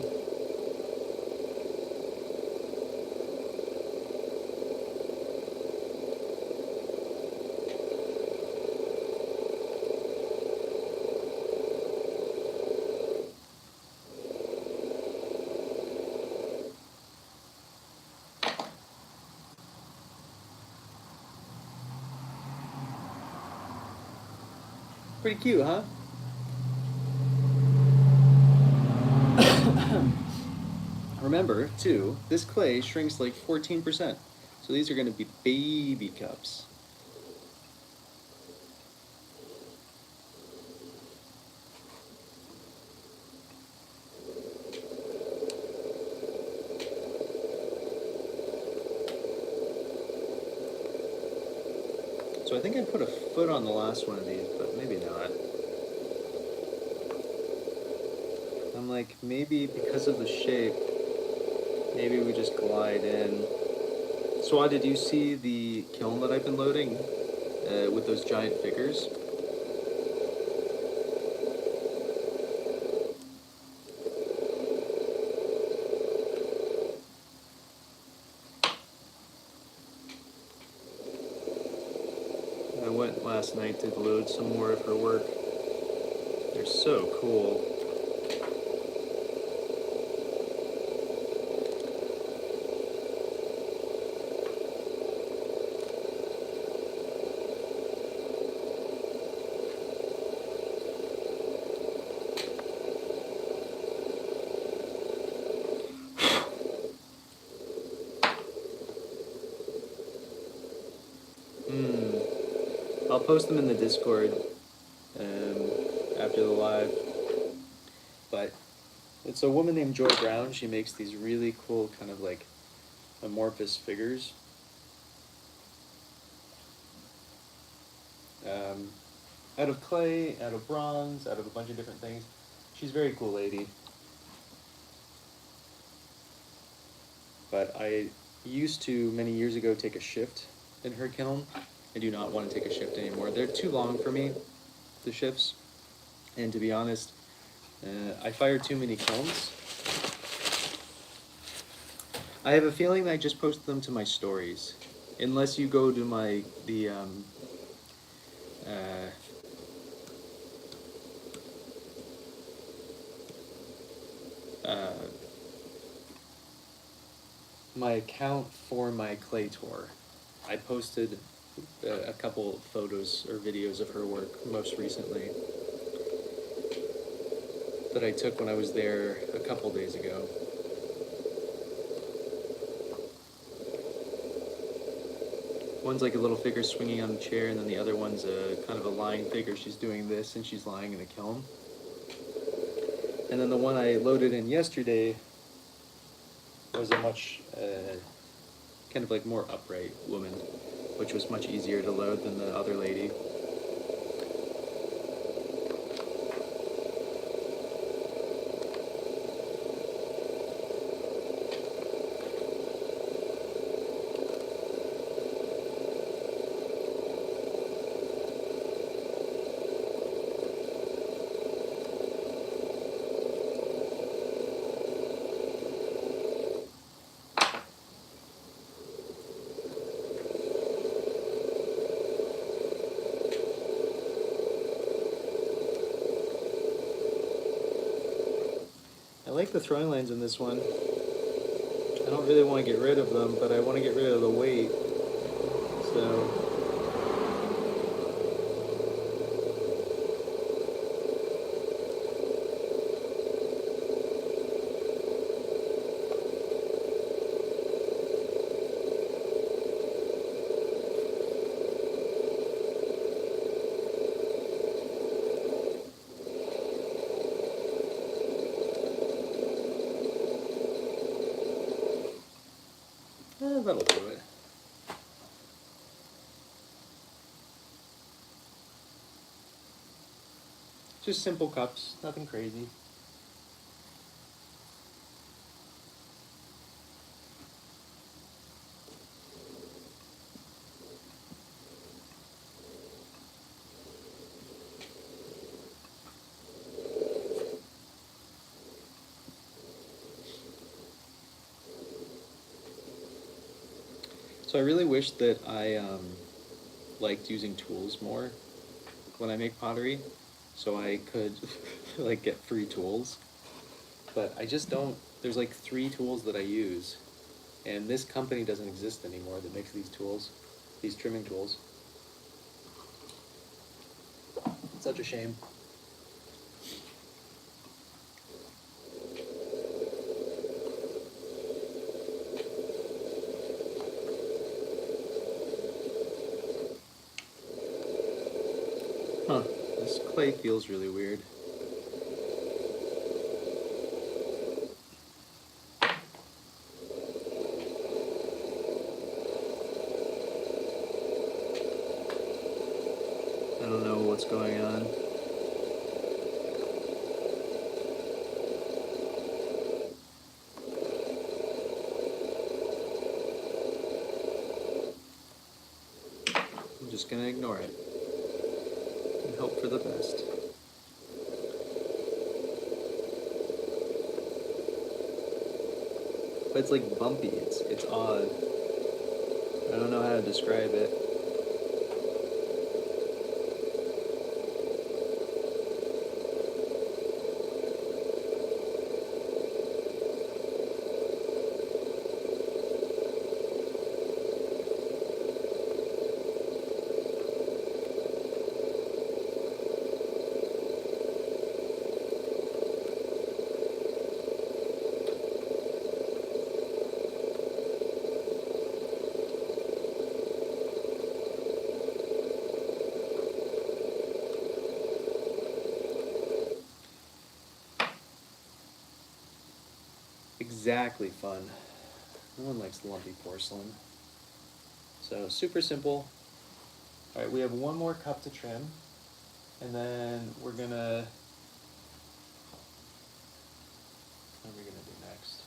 Speaker 1: Pretty cute, huh? Remember, too, this clay shrinks like 14%. So these are going to be baby cups. So I think I put a foot on the last one of these, but maybe not. I'm like, maybe because of the shape, maybe we just glide in. So did you see the kiln that I've been loading with those giant figures? I went last night to load some more of her work. They're so cool. Hmm. I'll post them in the Discord after the live. But it's a woman named Joy Brown. She makes these really cool kind of like amorphous figures. Out of clay, out of bronze, out of a bunch of different things. She's a very cool lady. But I used to, many years ago, take a shift in her kiln. I do not want to take a shift anymore. They're too long for me, the shifts. And to be honest, I fire too many kilns. I have a feeling that I just posted them to my stories. Unless you go to uh, uh, my account for my clay tour. I posted a couple photos or videos of her work most recently that I took when I was there a couple days ago. One's like a little figure swinging on a chair, and then the other one's a kind of a lying figure. She's doing this, and she's lying in a kiln. And then the one I loaded in yesterday was a much kind of like more upright woman, which was much easier to load than the other lady. I like the throwing lines in this one. I don't really want to get rid of them, but I want to get rid of the weight. So that'll do it. Just simple cups, nothing crazy. So I really wish that I liked using tools more when I make pottery, so I could like get free tools. But I just don't. There's like 3 tools that I use, and this company doesn't exist anymore that makes these tools, these trimming tools. It's such a shame. Huh, this clay feels really weird. I don't know what's going on. I'm just gonna ignore it and hope for the best. But it's like bumpy, it's odd. I don't know how to describe it. exactly fun. No one likes lumpy porcelain. So super simple. All right, we have one more cup to trim, and then we're gonna, what are we gonna do next?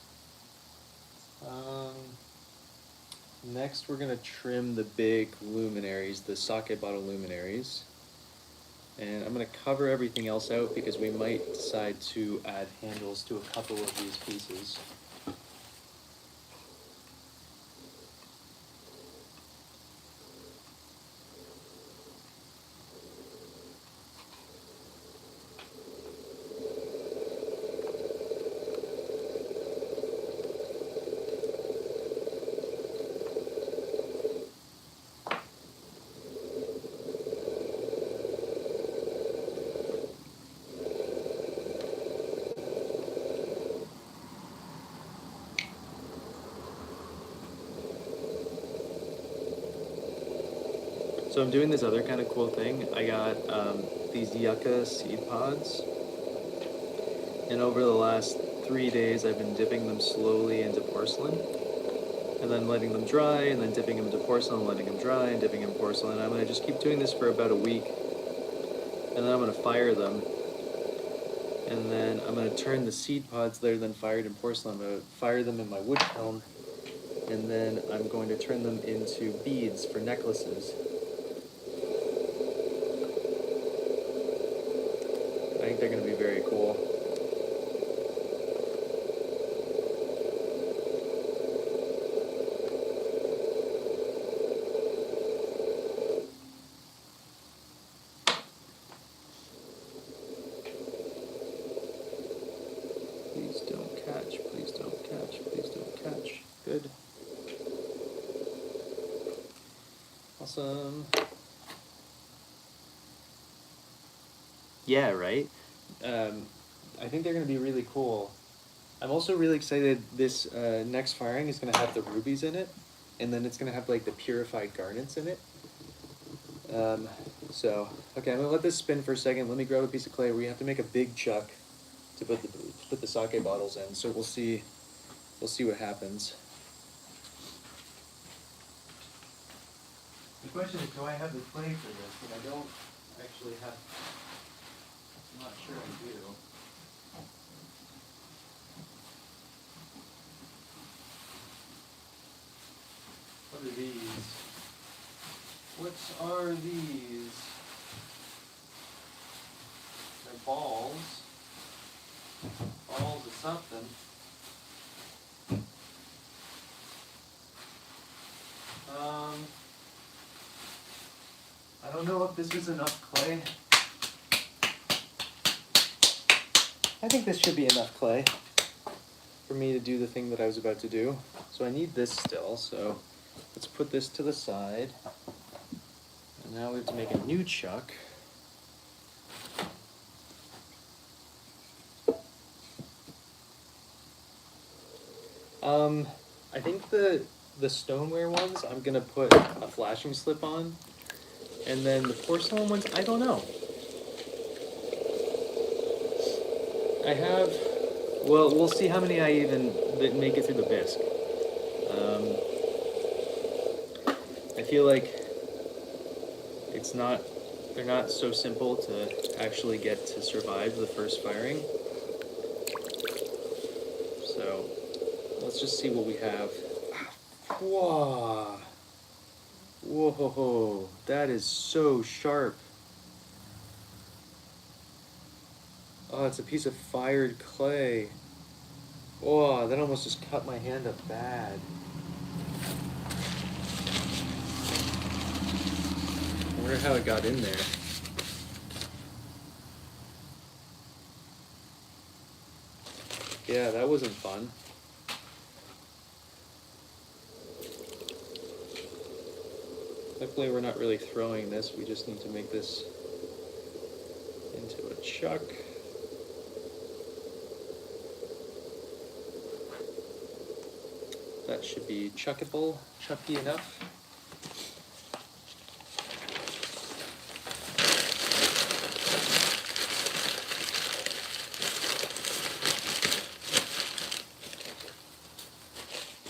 Speaker 1: Next we're gonna trim the big luminaries, the sake bottle luminaries. And I'm gonna cover everything else out because we might decide to add handles to a couple of these pieces. So I'm doing this other kind of cool thing. I got these yucca seed pods, and over the last 3 days I've been dipping them slowly into porcelain, and then letting them dry, and then dipping them into porcelain, letting them dry, and dipping them in porcelain. I'm going to just keep doing this for about a week, and then I'm going to fire them, and then I'm going to turn the seed pods that are then fired in porcelain, I'm going to fire them in my wood kiln, and then I'm going to turn them into beads for necklaces. I think they're going to be very cool. Please don't catch, please don't catch, please don't catch. Good. Awesome. Yeah, right? I think they're going to be really cool. I'm also really excited this next firing is going to have the rubies in it, and then it's going to have like the purified garnets in it. So, okay, I'm going to let this spin for a second. Let me grab a piece of clay. We have to make a big chuck to put the sake bottles in, so we'll see what happens. The question is, do I have the clay for this? But I don't actually have, I'm not sure I do. What are these? What are these? They're balls. Balls of something. I don't know if this is enough clay. I think this should be enough clay for me to do the thing that I was about to do. So I need this still, so let's put this to the side. And now we have to make a new chuck. I think the stoneware ones I'm gonna put a flashing slip on, and then the porcelain ones, I don't know. I have, well, we'll see how many I even that make it through the bisque. I feel like they're not so simple to actually get to survive the first firing. So let's just see what we have. Whoa. Whoa, that is so sharp. Oh, it's a piece of fired clay. Whoa, that almost just cut my hand up bad. I wonder how it got in there. Yeah, that wasn't fun. Luckily, we're not really throwing this. We just need to make this into a chuck. That should be chuckable, chucky enough.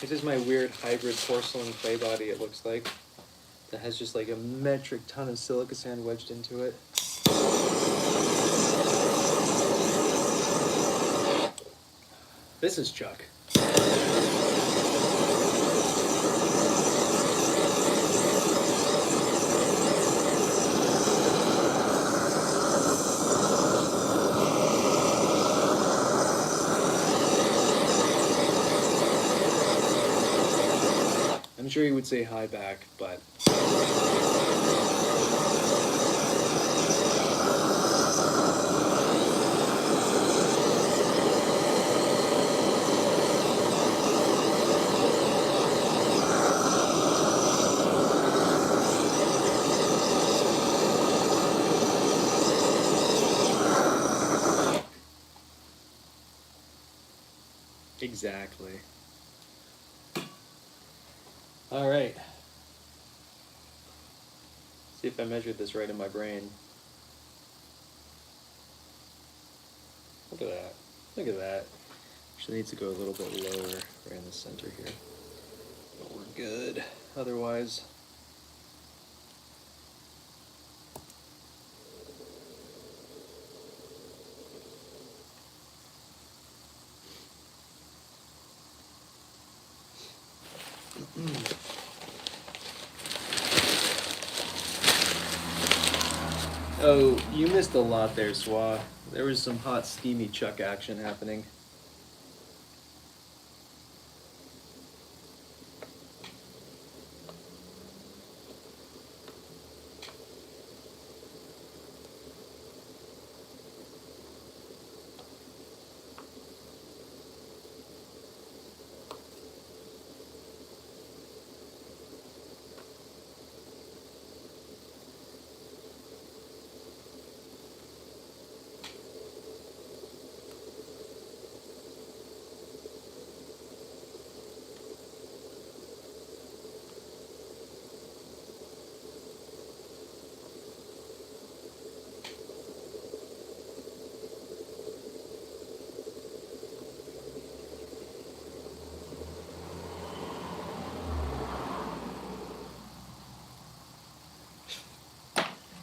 Speaker 1: This is my weird hybrid porcelain clay body, it looks like. That has just like a metric ton of silica sand wedged into it. This is Chuck. I'm sure he would say hi back, but... Exactly. All right. See if I measured this right in my brain. Look at that. Look at that. Actually needs to go a little bit lower right in the center here. But we're good. Otherwise... Oh, you missed a lot there, Swa. There was some hot, steamy Chuck action happening.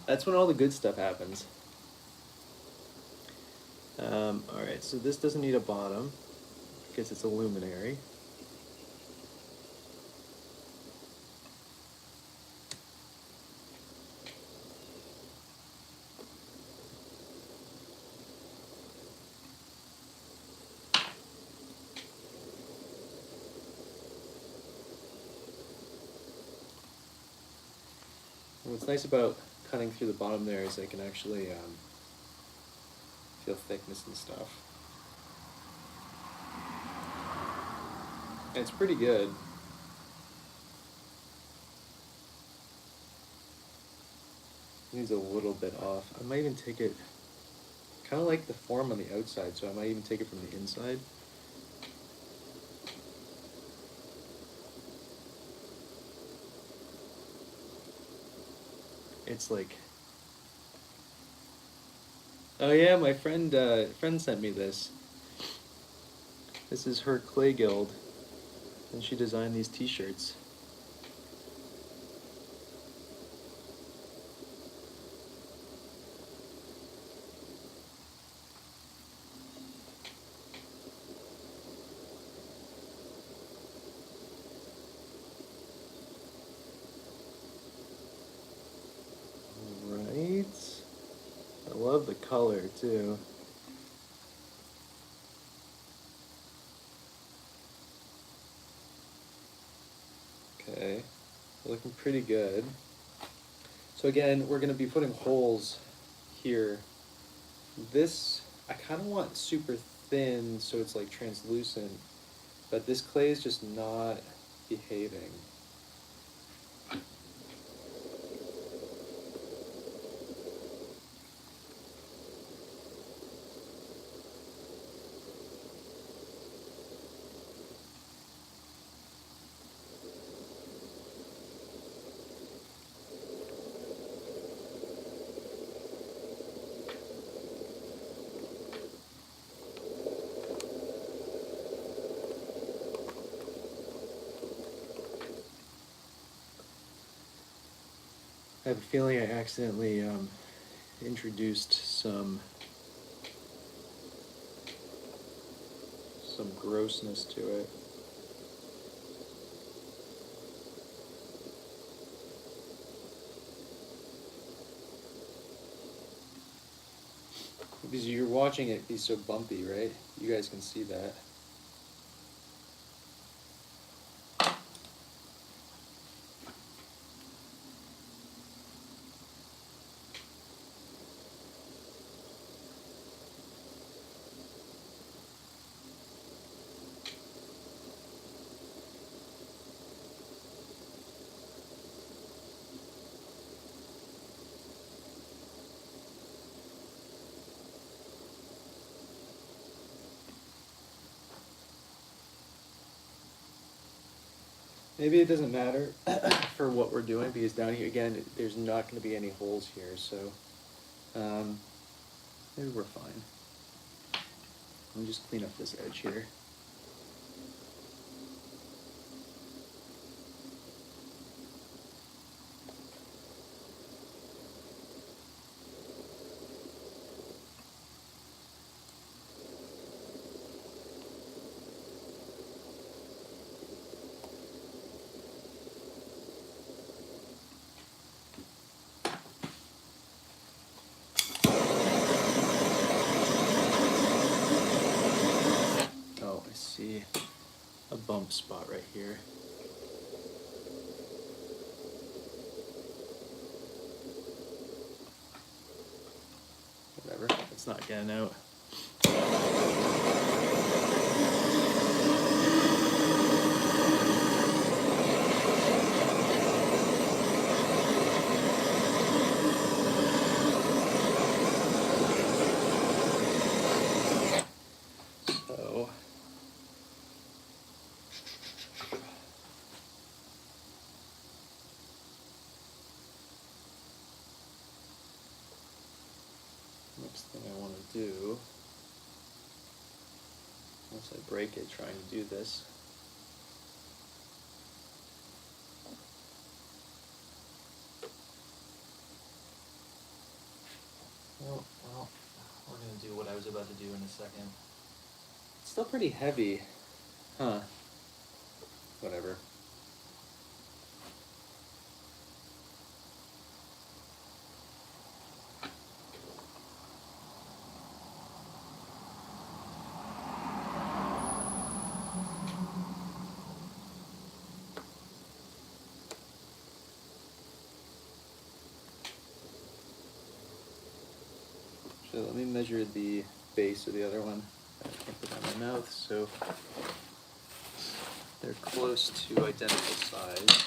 Speaker 1: That's when all the good stuff happens. Alright, so this doesn't need a bottom because it's a luminary. And what's nice about cutting through the bottom there is I can actually feel thickness and stuff. And it's pretty good. It needs a little bit off. I might even take it, kind of like the form on the outside, so I might even take it from the inside. It's like, oh yeah, my friend sent me this. This is her clay guild, and she designed these t-shirts. Right. I love the color too. Okay, looking pretty good. So again, we're going to be putting holes here. This, I kind of want super thin so it's like translucent, but this clay is just not behaving. I have a feeling I accidentally introduced some grossness to it. Because you're watching it be so bumpy, right? You guys can see that. Maybe it doesn't matter for what we're doing because down here, again, there's not going to be any holes here, so maybe we're fine. Let me just clean up this edge here. Oh, I see a bump spot right here. Whatever, it's not getting out. So next thing I want to do, once I break it trying to do this, well, we're going to do what I was about to do in a second. It's still pretty heavy, huh? Whatever. So let me measure the base of the other one. I can't put it on my mouth, so they're close to identical size.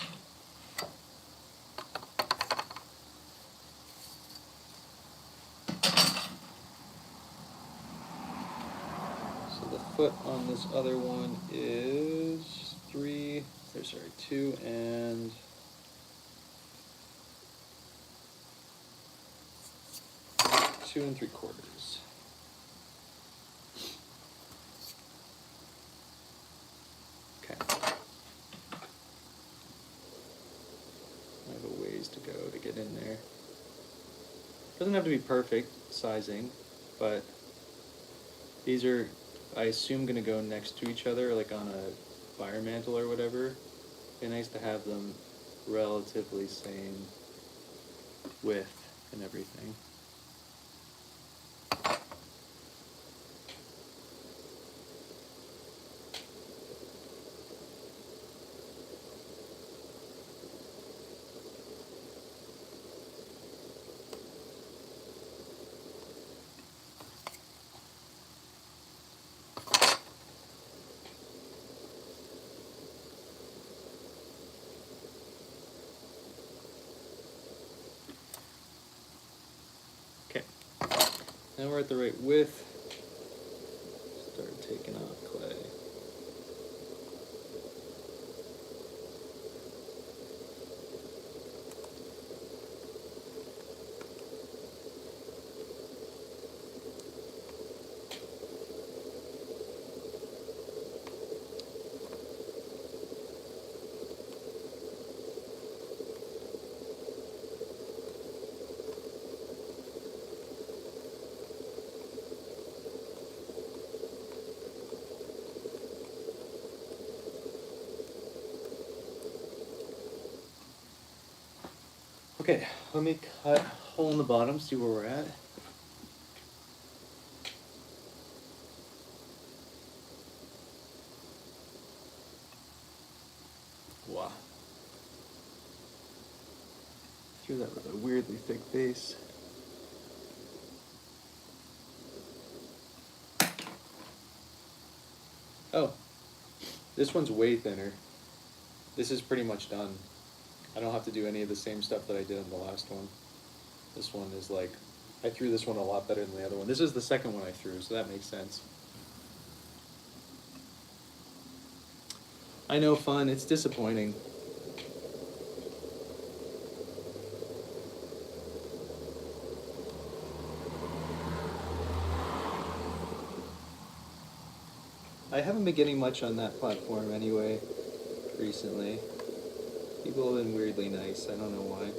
Speaker 1: So the foot on this other one is 2 and 2 3/4. Okay. I have a ways to go to get in there. Doesn't have to be perfect sizing, but these are, I assume, going to go next to each other, like on a fire mantle or whatever. It'd be nice to have them relatively same width and everything. Okay, now we're at the right width. Start taking off clay. Okay, let me cut a hole in the bottom, see where we're at. Wow. Threw that with a weirdly thick base. Oh, this one's way thinner. This is pretty much done. I don't have to do any of the same stuff that I did in the last one. This one is like, I threw this one a lot better than the other one. This is the second one I threw, so that makes sense. I know, fun, it's disappointing. I haven't been getting much on that platform anyway, recently. People have been weirdly nice, I don't know why.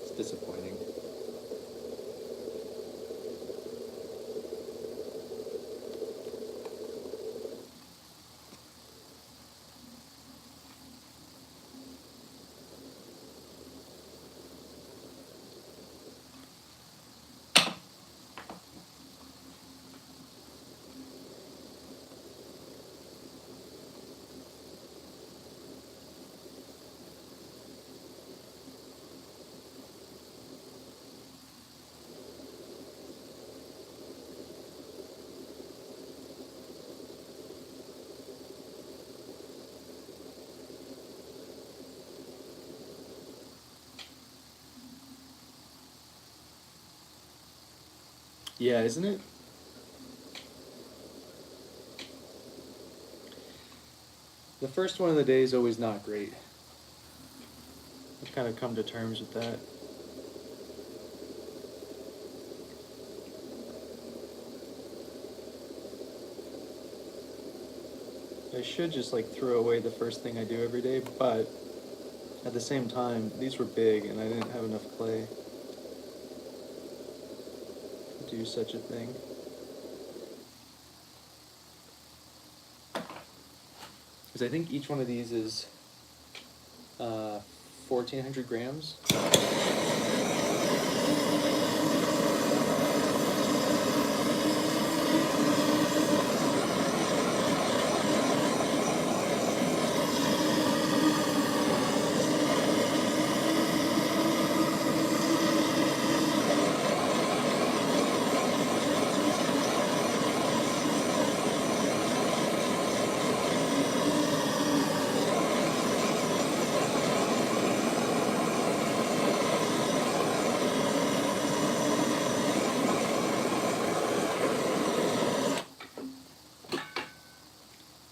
Speaker 1: It's disappointing. Yeah, isn't it? The first one of the day is always not great. I've kind of come to terms with that. I should just like throw away the first thing I do every day, but at the same time, these were big and I didn't have enough clay to do such a thing. Because I think each one of these is 1,400 grams.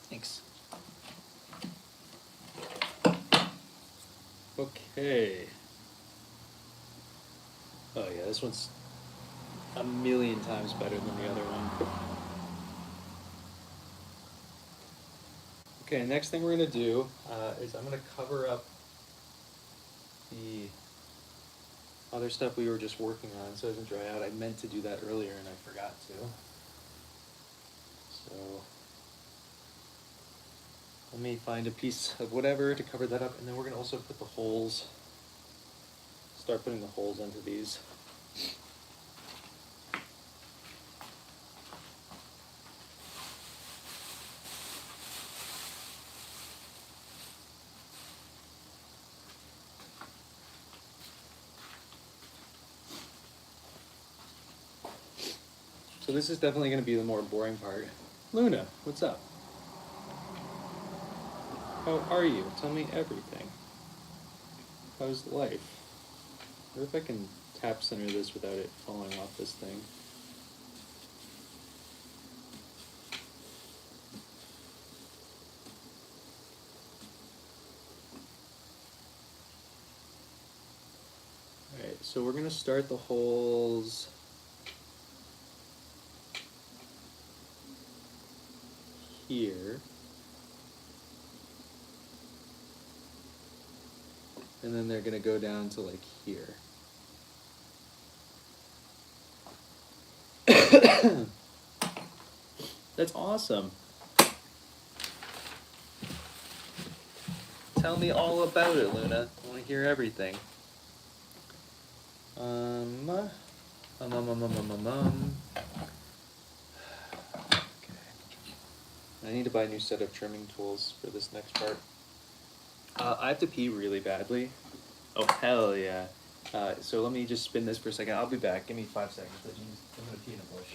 Speaker 1: Thanks. Okay. Oh yeah, this one's a million times better than the other one. Okay, next thing we're gonna do is I'm gonna cover up the other stuff we were just working on so it doesn't dry out. I meant to do that earlier and I forgot to. So let me find a piece of whatever to cover that up, and then we're gonna also put the holes, start putting the holes into these. So this is definitely going to be the more boring part. Luna, what's up? How are you? Tell me everything. How's life? I wonder if I can tap center this without it falling off this thing. Alright, so we're going to start the holes here. And then they're going to go down to like here. That's awesome. Tell me all about it, Luna. I want to hear everything. Okay. I need to buy a new set of trimming tools for this next part. I have to pee really badly. Oh, hell yeah. So let me just spin this for a second. I'll be back. Give me 5 seconds. I'm going to pee in a bush.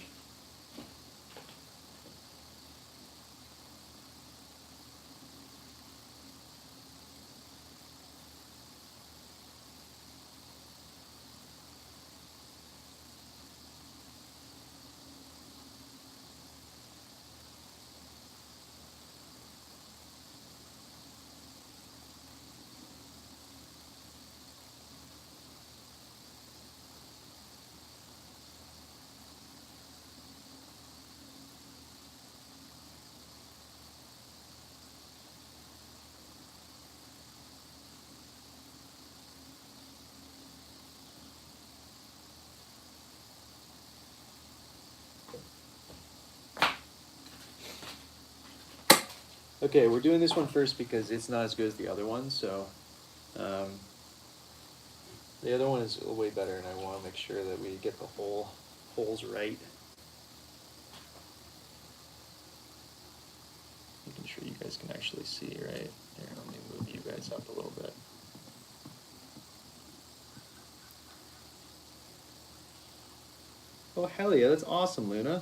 Speaker 1: Okay, we're doing this one first because it's not as good as the other one, so the other one is way better, and I want to make sure that we get the holes right. Making sure you guys can actually see, right? Here, let me move you guys up a little bit. Oh, hell yeah, that's awesome, Luna.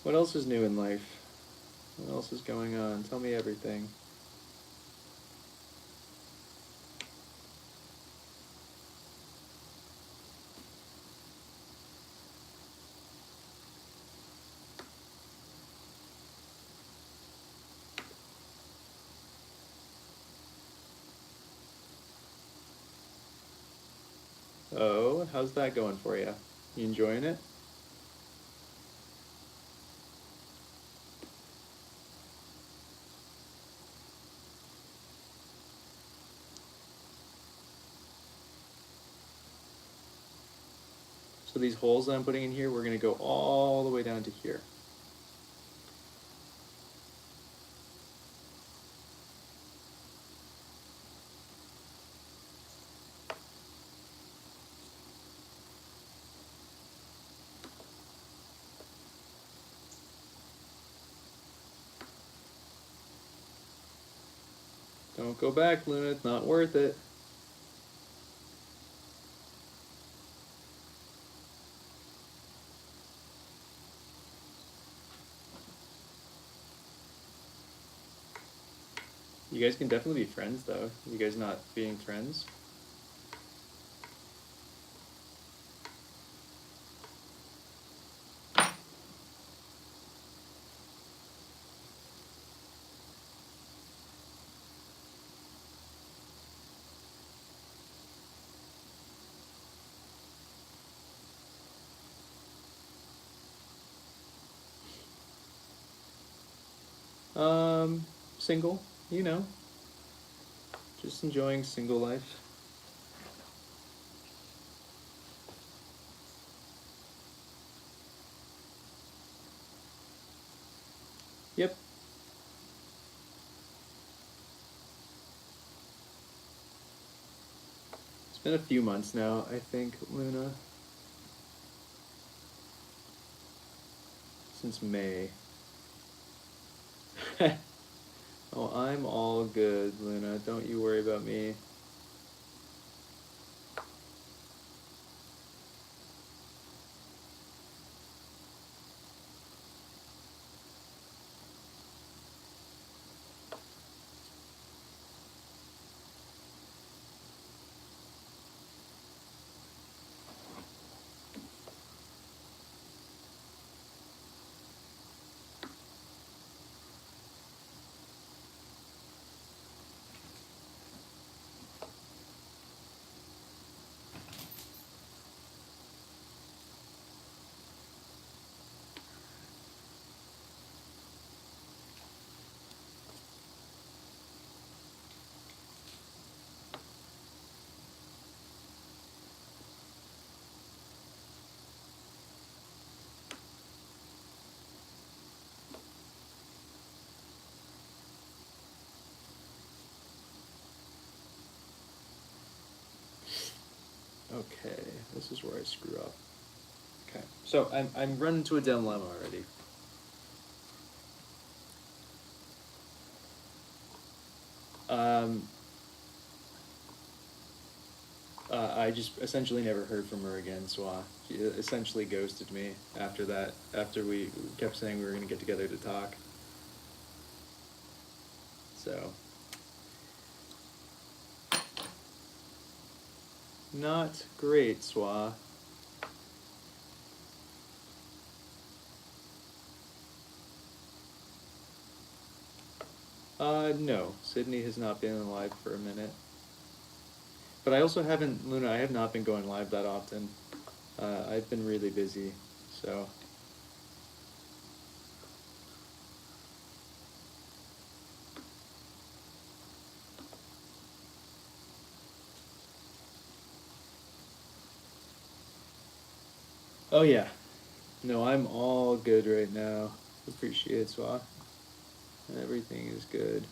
Speaker 1: What else is new in life? What else is going on? Tell me everything. Oh, how's that going for you? You enjoying it? So these holes that I'm putting in here, we're going to go all the way down to here. Don't go back, Luna. It's not worth it. You guys can definitely be friends, though. You guys not being friends? Single, you know. Just enjoying single life. Yep. It's been a few months now, I think, Luna. Since May. Oh, I'm all good, Luna. Don't you worry about me. Okay, this is where I screw up. Okay, so I'm running into a dilemma already. Um, I just essentially never heard from her again, so she essentially ghosted me after that, after we kept saying we were going to get together to talk. So, not great, Swa. No, Sydney has not been in live for a minute. But I also haven't, Luna, I have not been going live that often. I've been really busy, so. Oh yeah. No, I'm all good right now. Appreciate it, Swa. Everything is good.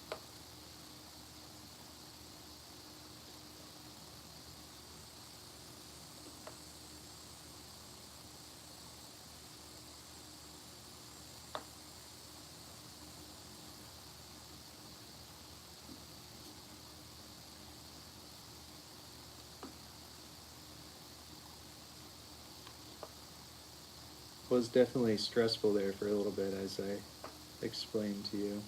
Speaker 1: Was definitely stressful there for a little bit, as I explained to you.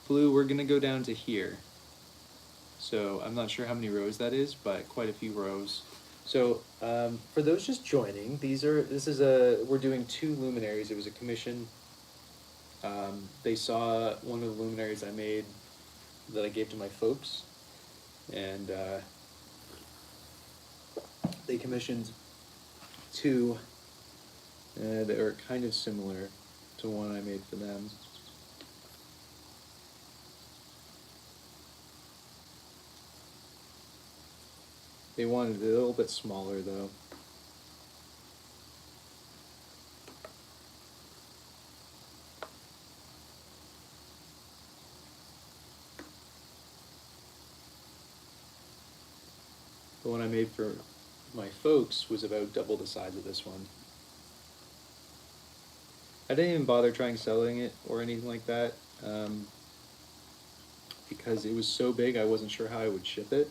Speaker 1: Blue, we're gonna go down to here. So I'm not sure how many rows that is, but quite a few rows. So for those just joining, we're doing 2 luminaries. It was a commission. They saw one of the luminaries I made that I gave to my folks, and they commissioned 2 that are kind of similar to one I made for them. They wanted it a little bit smaller though. The one I made for my folks was about double the size of this one. I didn't even bother trying selling it or anything like that, because it was so big I wasn't sure how I would ship it,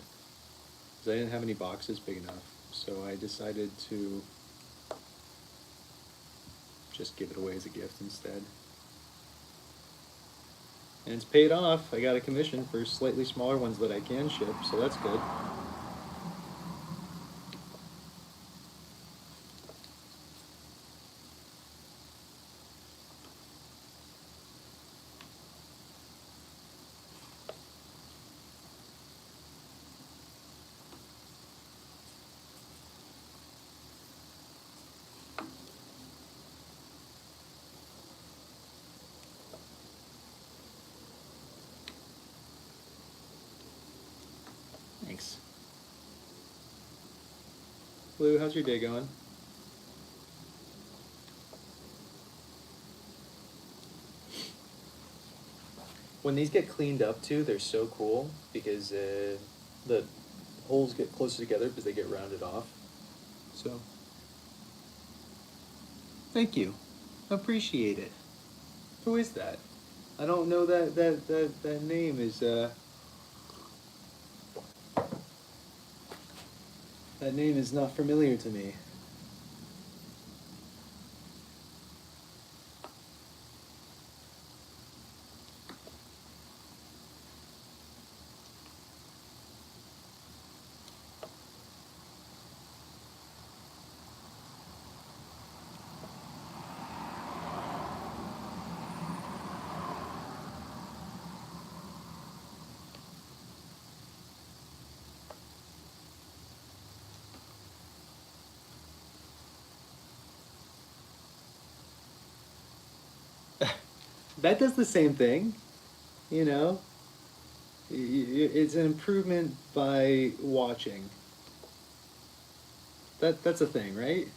Speaker 1: because I didn't have any boxes big enough. So I decided to just give it away as a gift instead. And it's paid off. I got a commission for slightly smaller ones that I can ship, so that's good. Thanks. Lou, how's your day going? When these get cleaned up too, they're so cool because the holes get closer together because they get rounded off. So, thank you. Appreciate it. Who is that? I don't know that name is that name is not familiar to me. That does the same thing, you know? It's an improvement by watching. That's a thing, right?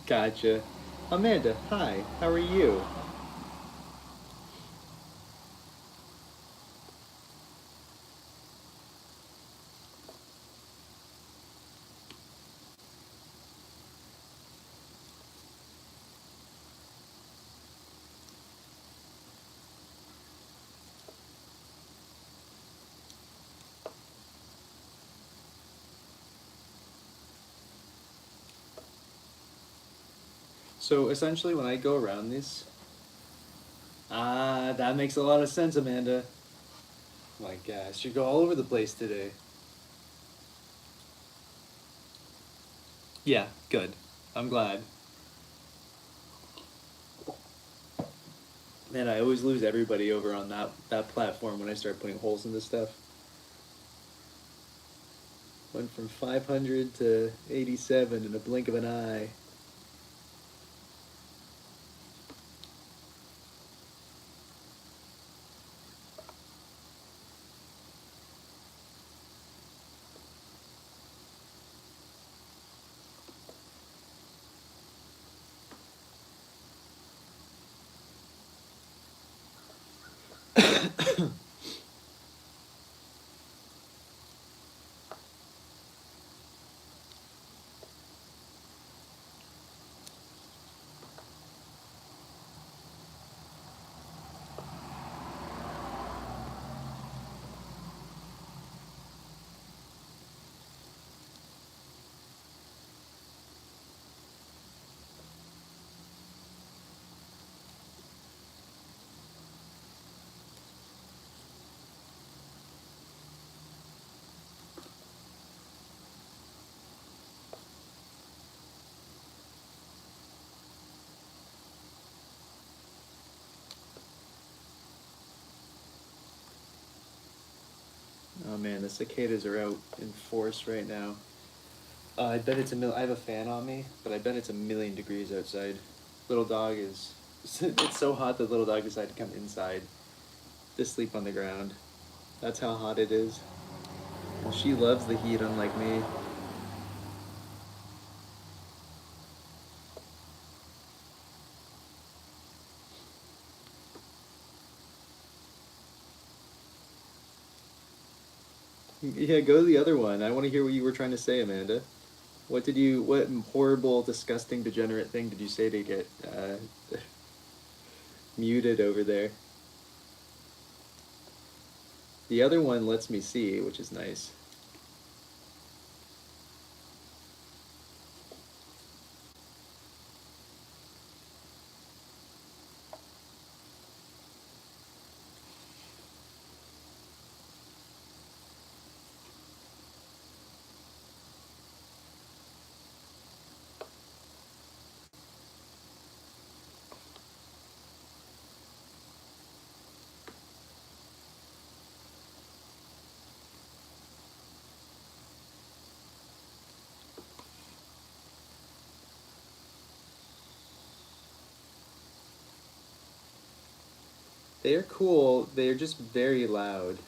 Speaker 1: Gotcha. Amanda, hi. How are you? So essentially, when I go around this, that makes a lot of sense, Amanda. My gosh, you go all over the place today. Yeah, good. I'm glad. Man, I always lose everybody over on that platform when I start putting holes in this stuff. Went from 500 to 87 in a blink of an eye. Oh man, the cicadas are out in force right now. I bet it's I have a fan on me, but I bet it's 1,000,000 degrees outside. Little dog is. It's so hot that little dog decided to come inside to sleep on the ground. That's how hot it is. Well, she loves the heat, unlike me. Yeah, go to the other one. I want to hear what you were trying to say, Amanda. What horrible, disgusting, degenerate thing did you say to get muted over there? The other one lets me see, which is nice. They are cool. They are just very loud.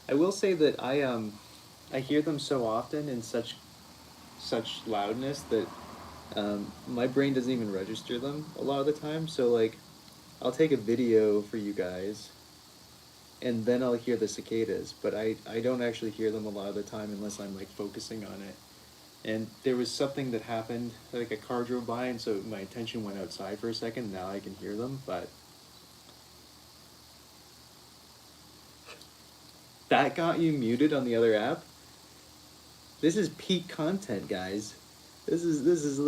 Speaker 1: I will say that I hear them so often in such loudness that my brain doesn't even register them a lot of the time. So like, I'll take a video for you guys, and then I'll hear the cicadas, but I don't actually hear them a lot of the time unless I'm like focusing on it. And there was something that happened, like a car drove by, and so my attention went outside for a second. Now I can hear them, but that got you muted on the other app. This is peak content, guys. This is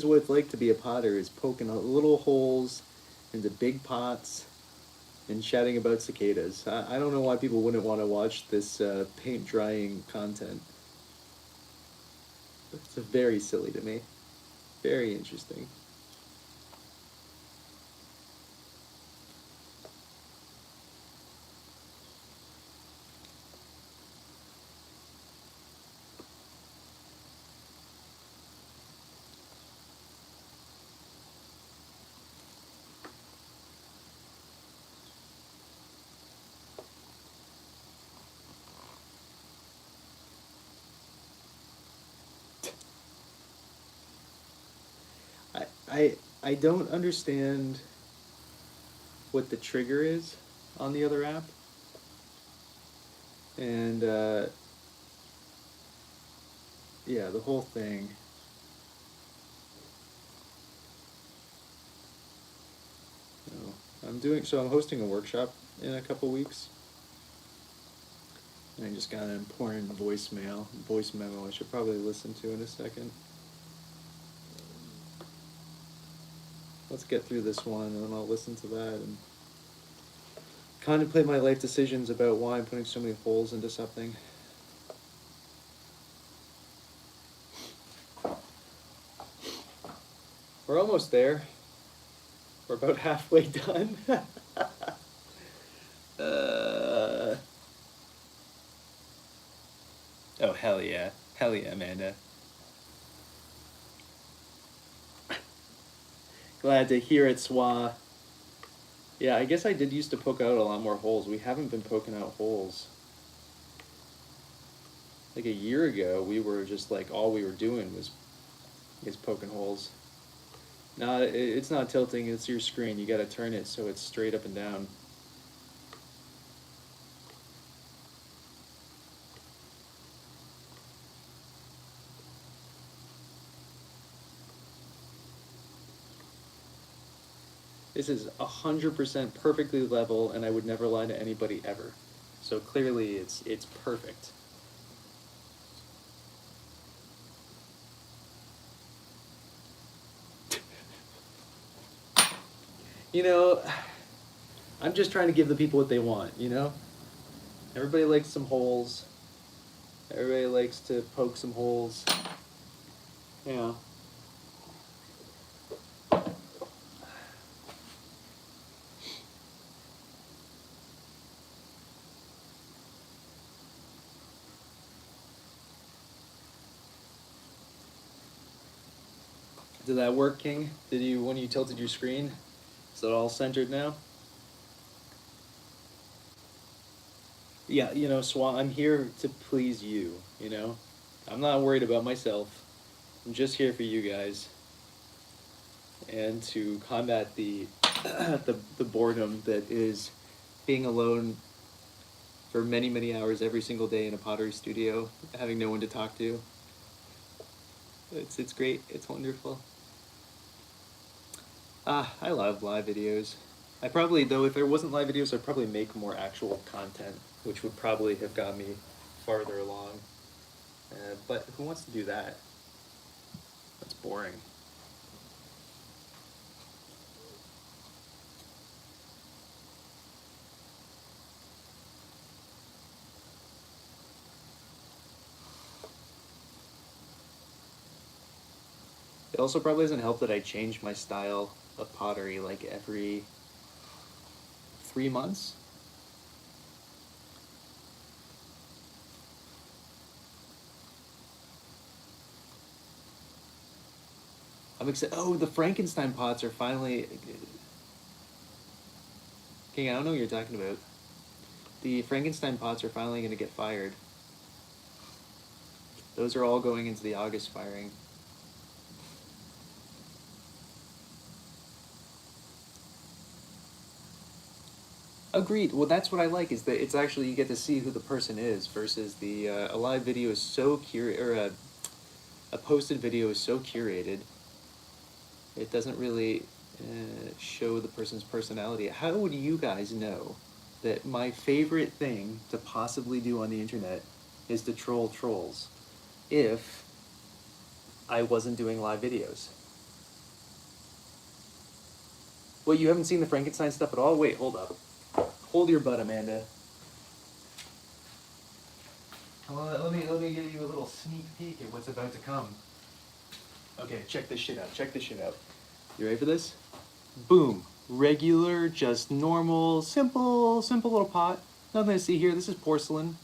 Speaker 1: what it's like to be a potter, is poking little holes into big pots and shouting about cicadas. I don't know why people wouldn't want to watch this paint drying content. It's very silly to me. Very interesting. I I I don't understand what the trigger is on the other app, and yeah, the whole thing. You know, I'm hosting a workshop in a couple weeks, and I just got an important voice memo. I should probably listen to in a second. Let's get through this one, and then I'll listen to that and contemplate my life decisions about why I'm putting so many holes into something. We're almost there. We're about halfway done. uh... Oh, hell yeah. Hell yeah, Amanda. Glad to hear it, Swa. Yeah, I guess I did used to poke out a lot more holes. We haven't been poking out holes. Like a year ago, we were just like, all we were doing was poking holes. No, it's not tilting, it's your screen. You gotta turn it so it's straight up and down. This is 100% perfectly level, and I would never lie to anybody ever. So clearly it's perfect. You know, I'm just trying to give the people what they want, you know? Everybody likes some holes. Everybody likes to poke some holes. Yeah. Did that work, King? Did you, when you tilted your screen, is it all centered now? Yeah, you know, Swan, I'm here to please you, you know? I'm not worried about myself. I'm just here for you guys. And to combat the the boredom that is being alone for many, many hours every single day in a pottery studio, having no one to talk to. It's great. It's wonderful. I love live videos. I probably, though, if there wasn't live videos, I'd probably make more actual content, which would probably have got me farther along. But who wants to do that? That's boring. It also probably doesn't help that I change my style of pottery like every 3 months. I'm excited. Oh, the Frankenstein pots are finally. King, I don't know what you're talking about. The Frankenstein pots are finally going to get fired. Those are all going into the August firing. Agreed. Well, that's what I like, is that it's actually, you get to see who the person is versus the a live video is so curated, or a posted video is so curated. It doesn't really show the person's personality. How would you guys know that my favorite thing to possibly do on the internet is to troll trolls if I wasn't doing live videos. What, you haven't seen the Frankenstein stuff at all? Wait, hold up. Hold your butt, Amanda. Well, let me give you a little sneak peek at what's about to come. Okay, check this shit out. Check this shit out. You ready for this? Boom. Regular, just normal, simple little pot. Nothing to see here. This is porcelain.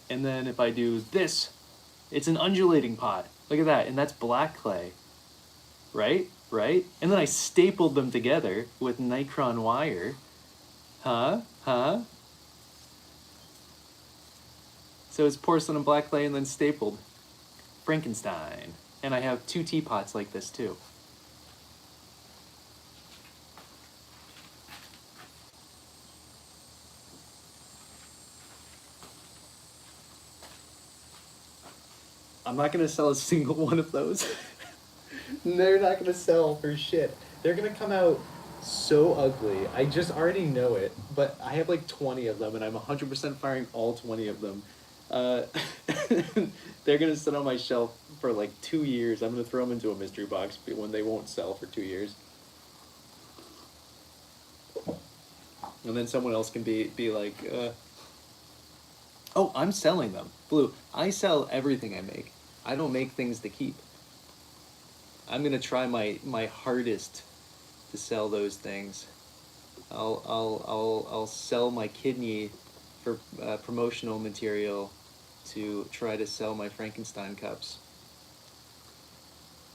Speaker 1: And then if I do this, it's an undulating pot. Look at that. And that's black clay. Right? Right? And then I stapled them together with Micron wire. Huh? Huh? So it's porcelain and black clay and then stapled. Frankenstein. And I have 2 teapots like this too. I'm not gonna sell a single one of those. They're not gonna sell for shit. They're gonna come out so ugly. I just already know it, but I have like 20 of them and I'm 100% firing all 20 of them. They're gonna sit on my shelf for like 2 years. I'm gonna throw them into a mystery box when they won't sell for 2 years. And then someone else can be like, oh, I'm selling them. Blue, I sell everything I make. I don't make things to keep. I'm gonna try my hardest to sell those things. I'll sell my kidney for promotional material to try to sell my Frankenstein cups.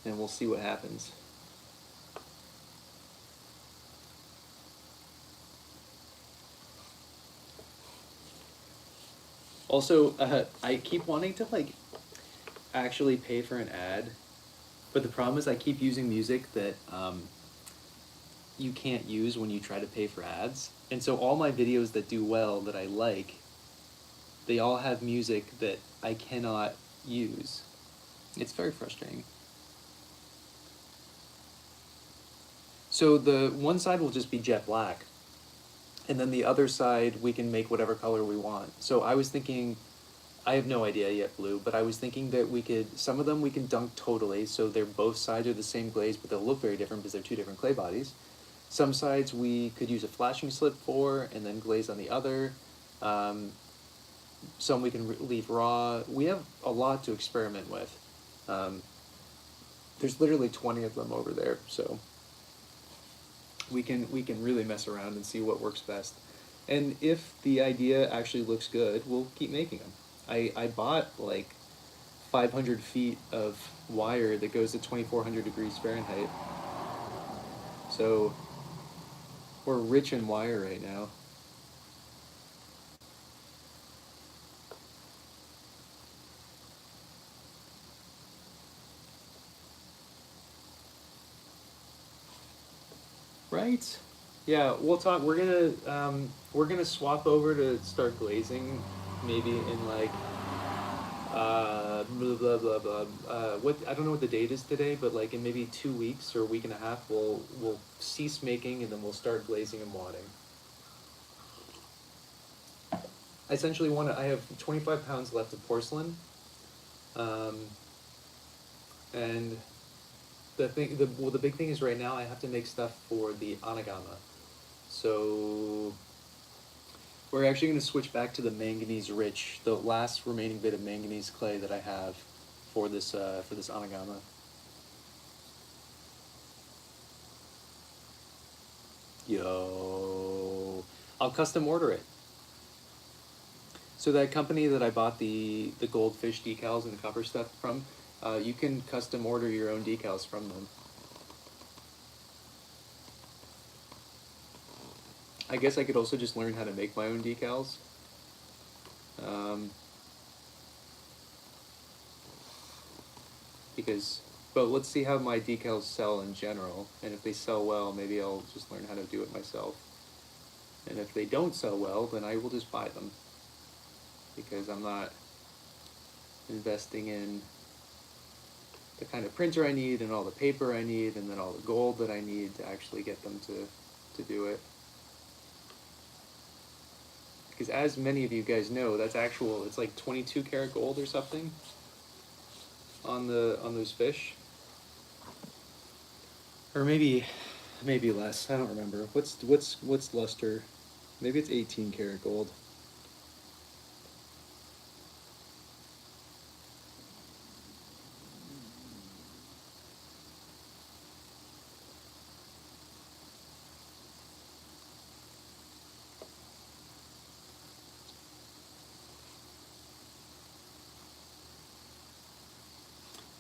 Speaker 1: And we'll see what happens. Also, I keep wanting to like actually pay for an ad, but the problem is I keep using music that you can't use when you try to pay for ads. And so all my videos that do well, that I like, they all have music that I cannot use. It's very frustrating. So the one side will just be jet black, and then the other side we can make whatever color we want. So I was thinking, I have no idea yet, Blue, but I was thinking that we could, some of them we can dunk totally, so they're both sides are the same glaze, but they'll look very different because they're 2 different clay bodies. Some sides we could use a flashing slip for, and then glaze on the other. Some we can leave raw. We have a lot to experiment with. There's literally 20 of them over there, so we can really mess around and see what works best. And if the idea actually looks good, we'll keep making them. I bought like 500 feet of wire that goes to 2400 degrees Fahrenheit. So we're rich in wire right now. Right? Yeah, we'll talk. We're gonna swap over to start glazing, maybe in like blah blah blah blah. What, I don't know what the date is today, but like in maybe 2 weeks or a week and a half, we'll cease making and then we'll start glazing and wadding. I essentially want to. I have 25 pounds left of porcelain, and the big thing is right now I have to make stuff for the anagama. So we're actually going to switch back to the manganese rich, the last remaining bit of manganese clay that I have for this anagama. Yo, I'll custom order it. So that company that I bought the goldfish decals and the copper stuff from, you can custom order your own decals from them. I guess I could also just learn how to make my own decals. But let's see how my decals sell in general, and if they sell well, maybe I'll just learn how to do it myself. And if they don't sell well, then I will just buy them, because I'm not investing in the kind of printer I need and all the paper I need and then all the gold that I need to actually get them to do it. Because as many of you guys know, that's actual, it's like 22 karat gold or something on those fish. Or maybe less. I don't remember. What's luster? Maybe it's 18 karat gold.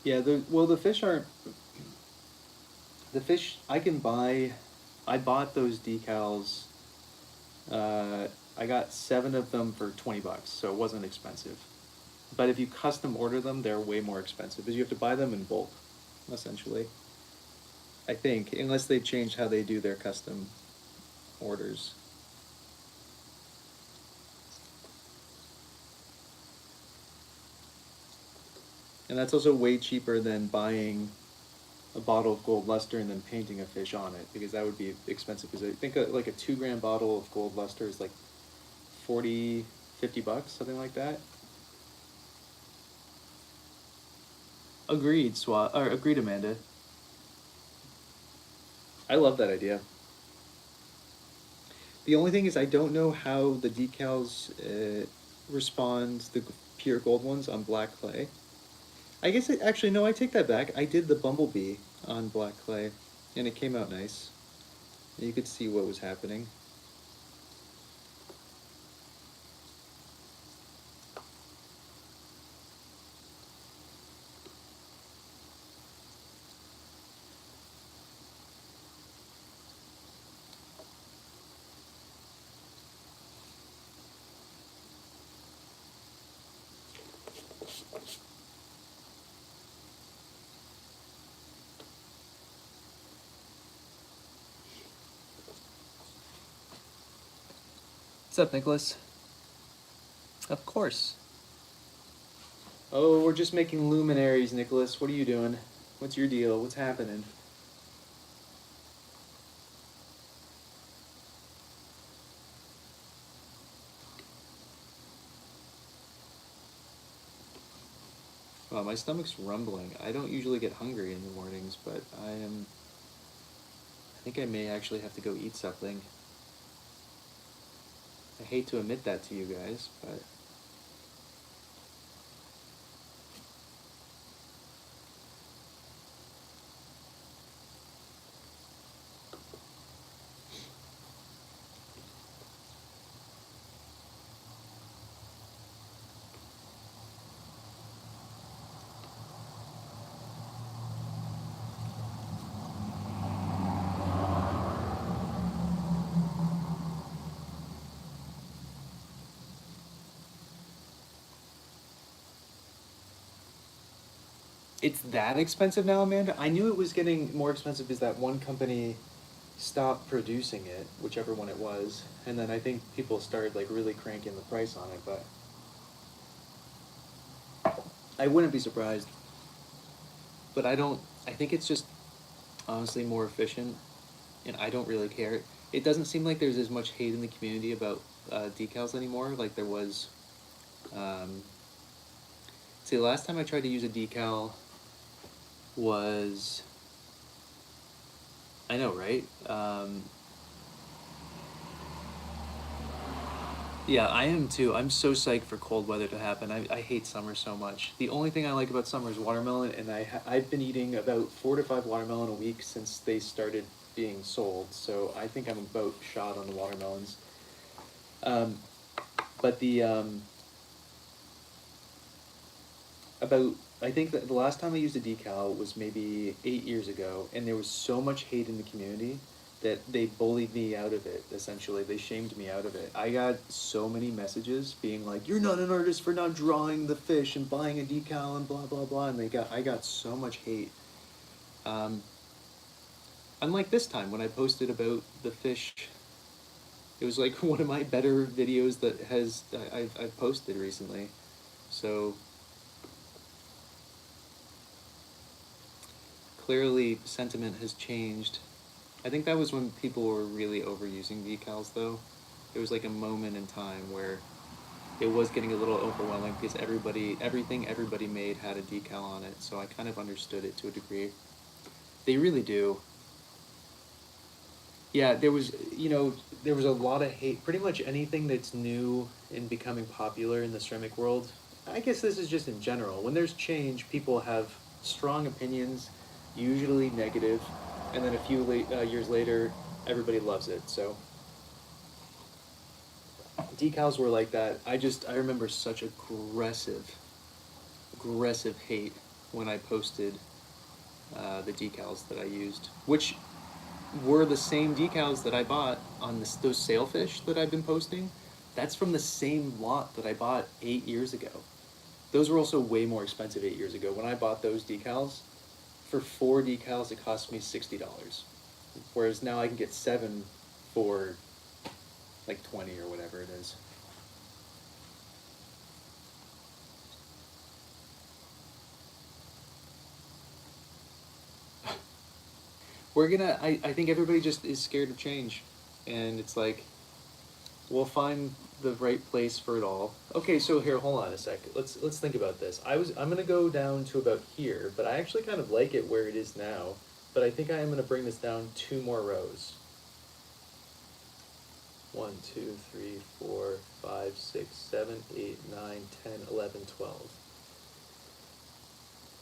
Speaker 1: Yeah, the fish aren't the fish I can buy. I bought those decals. I got 7 of them for $20, so it wasn't expensive. But if you custom order them, they're way more expensive because you have to buy them in bulk, essentially. I think, unless they've changed how they do their custom orders. And that's also way cheaper than buying a bottle of gold luster and then painting a fish on it, because that would be expensive. Because I think like a 2 gram bottle of gold luster is like 40, $50, something like that. Agreed, or agreed, Amanda. I love that idea. The only thing is I don't know how the decals respond, the pure gold ones on black clay. I guess actually no, I take that back. I did the bumblebee on black clay, and it came out nice. You could see what was happening. What's up, Nicholas? Of course. Oh, we're just making luminaries, Nicholas. What are you doing? What's your deal? What's happening? Wow, my stomach's rumbling. I don't usually get hungry in the mornings, but I am. I think I may actually have to go eat something. I hate to admit that to you guys, but. It's that expensive now, Amanda? I knew it was getting more expensive because that one company stopped producing it, whichever one it was, and then I think people started like really cranking the price on it, but I wouldn't be surprised. But I think it's just honestly more efficient, and I don't really care. It doesn't seem like there's as much hate in the community about decals anymore, like there was. Um, See, the last time I tried to use a decal was, I know, right? Yeah, I am too. I'm so psyched for cold weather to happen. I hate summer so much. The only thing I like about summer is watermelon, and I've been eating about 4 to 5 watermelon a week since they started being sold. So I think I'm about shot on the watermelons. Um, but the about I think that the last time I used a decal was maybe 8 years ago, and there was so much hate in the community that they bullied me out of it. Essentially, they shamed me out of it. I got so many messages being like, "You're not an artist for not drawing the fish and buying a decal and blah blah blah," and I got so much hate. Um, Unlike this time when I posted about the fish, it was like one of my better videos that I've posted recently. So clearly sentiment has changed. I think that was when people were really overusing decals, though. There was like a moment in time where it was getting a little overwhelming because everything everybody made had a decal on it, so I kind of understood it to a degree. They really do.
Speaker 2: Yeah, there was, there was a lot of hate. Pretty much anything that's new and becoming popular in the ceramic world. I guess this is just in general. When there's change, people have strong opinions, usually negative, and then a few years later, everybody loves it. So decals were like that. I remember such aggressive hate when I posted the decals that I used, which were the same decals that I bought on those sailfish that I've been posting. That's from the same lot that I bought 8 years ago. Those were also way more expensive 8 years ago. When I bought those decals, for 4 decals, it cost me $60. Whereas now I can get 7 for like 20 or whatever it is. I think everybody just is scared of change. And it's like, we'll find the right place for it all. Okay, so here, hold on a sec. Let's think about this. I'm gonna go down to about here, but I actually kind of like it where it is now. But I think I am gonna bring this down 2 more rows. 1, 2, 3, 4, 5, 6, 7, 8, 9, 10, 11, 12.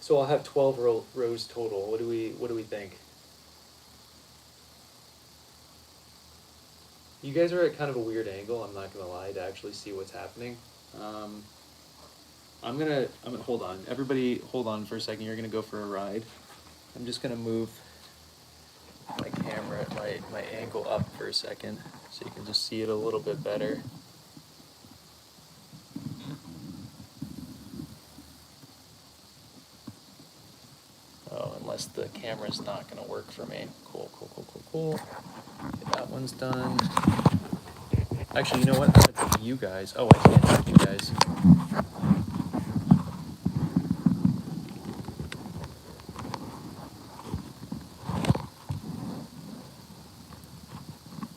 Speaker 2: So I'll have 12 rows total. What do we think? You guys are at kind of a weird angle, I'm not gonna lie, to actually see what's happening. Um, I'm gonna hold on. Everybody, hold on for a second. You're gonna go for a ride. I'm just gonna move my camera, my angle up for a second, so you can just see it a little bit better. Oh, unless the camera's not gonna work for me. Cool, cool, cool, cool, cool. Okay, that one's done. Actually, you know what? I'm gonna take you guys. Oh, I can't take you guys.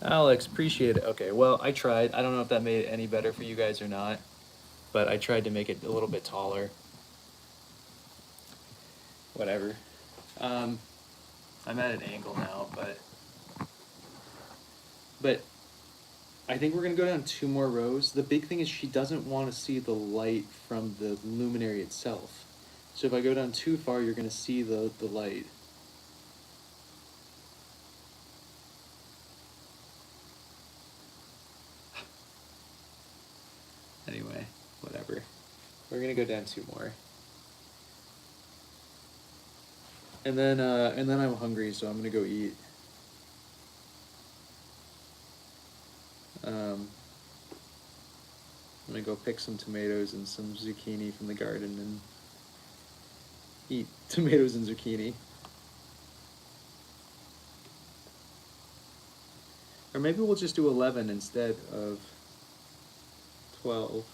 Speaker 2: Alex, appreciate it. Okay, well, I tried. I don't know if that made it any better for you guys or not, but I tried to make it a little bit taller. Whatever. Um, I'm at an angle now, but I think we're gonna go down 2 more rows. The big thing is she doesn't want to see the light from the luminary itself. So if I go down too far, you're gonna see the light. Anyway, whatever. We're gonna go down 2 more. And then I'm hungry, so I'm gonna go eat. Um, I'm gonna go pick some tomatoes and some zucchini from the garden and eat tomatoes and zucchini. Or maybe we'll just do 11 instead of 12.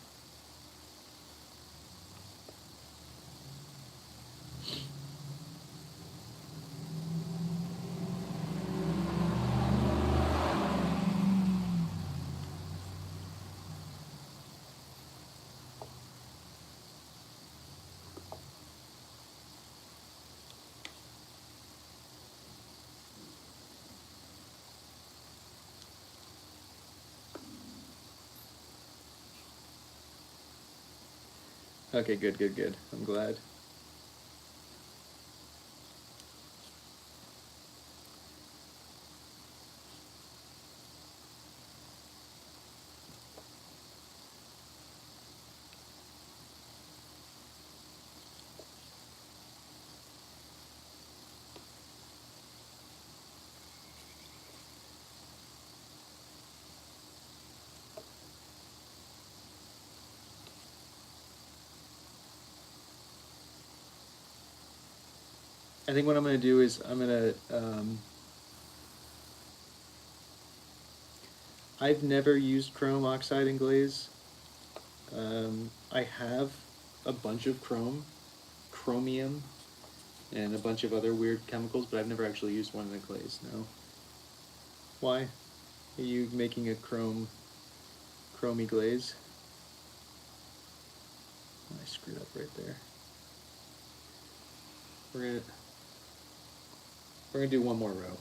Speaker 2: Okay, good, good, good. I'm glad. I think what I'm gonna do is I've never used chrome oxide in glaze. I have a bunch of chromium, and a bunch of other weird chemicals, but I've never actually used one in a glaze. No. Why? Are you making a chromy glaze? Oh, I screwed up right there. We're gonna do 1 more row.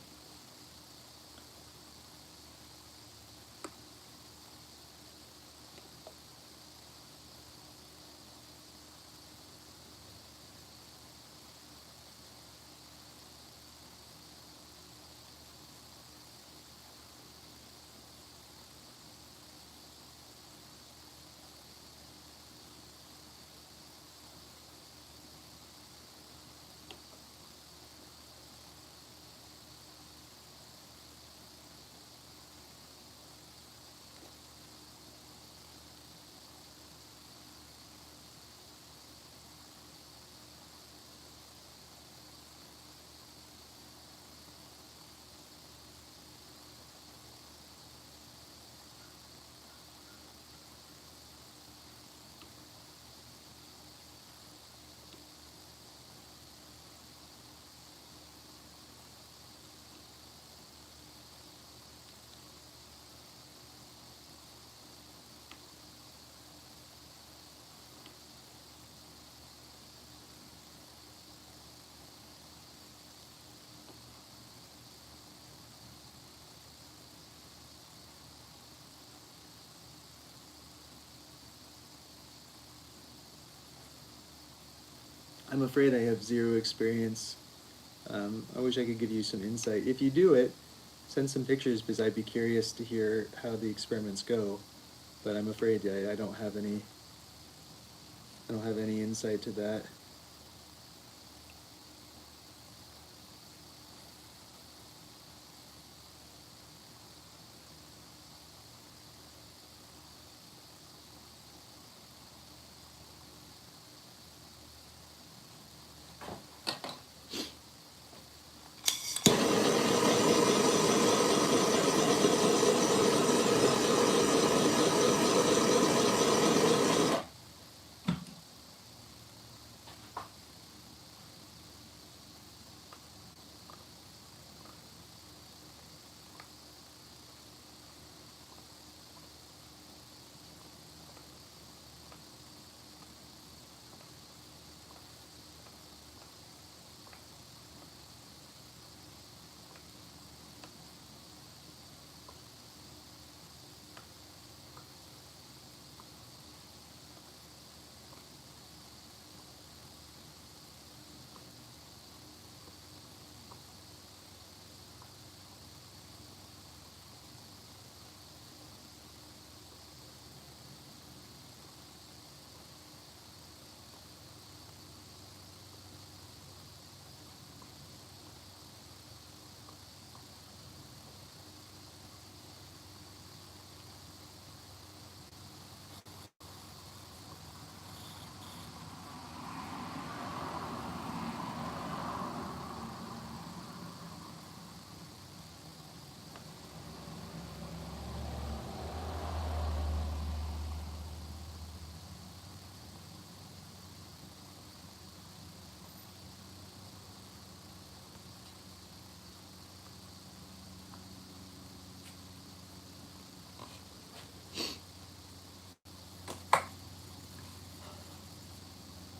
Speaker 1: I'm afraid I have zero experience. I wish I could give you some insight. If you do it, send some pictures because I'd be curious to hear how the experiments go. But I'm afraid I don't have any. I don't have any insight to that.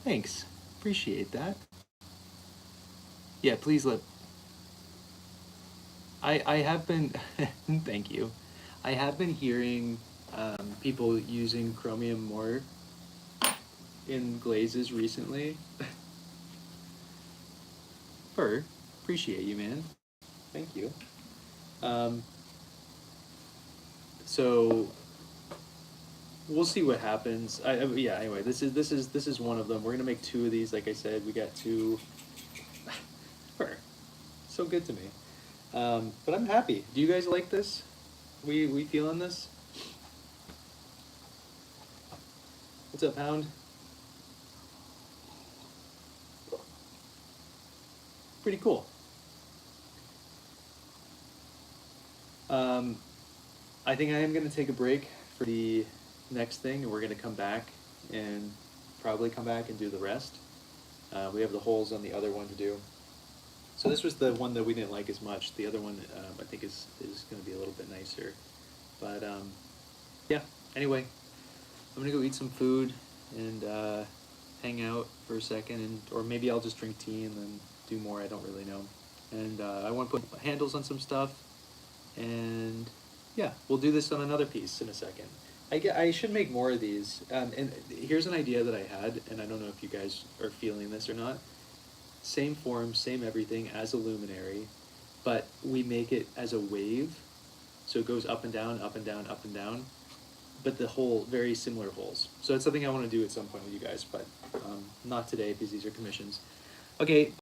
Speaker 1: Thanks. Appreciate that. Yeah, please let. I have been. Thank you. I have been hearing people using chromium more in glazes recently. Fur, appreciate you, man. Thank you. Um, so we'll see what happens. Yeah. Anyway, this is one of them. We're gonna make two of these. Like I said, we got two. Fur, so good to me. But I'm happy. Do you guys like this? We feeling this? What's up, Hound? Pretty cool. Um, I think I am going to take a break for the next thing, and we're going to come back and probably come back and do the rest. We have the holes on the other one to do. So this was the one that we didn't like as much. The other one, I think, is going to be a little bit nicer. But yeah, anyway, I'm going to go eat some food and hang out for a second, or maybe I'll just drink tea and then do more. I don't really know. And I want to put handles on some stuff. And yeah, we'll do this on another piece in a second. I should make more of these. And here's an idea that I had, and I don't know if you guys are feeling this or not. Same form, same everything as a luminary, but we make it as a wave. So it goes up and down, up and down, up and down. But the whole, very similar holes. So it's something I want to do at some point with you guys, but not today because these are commissions. Okay,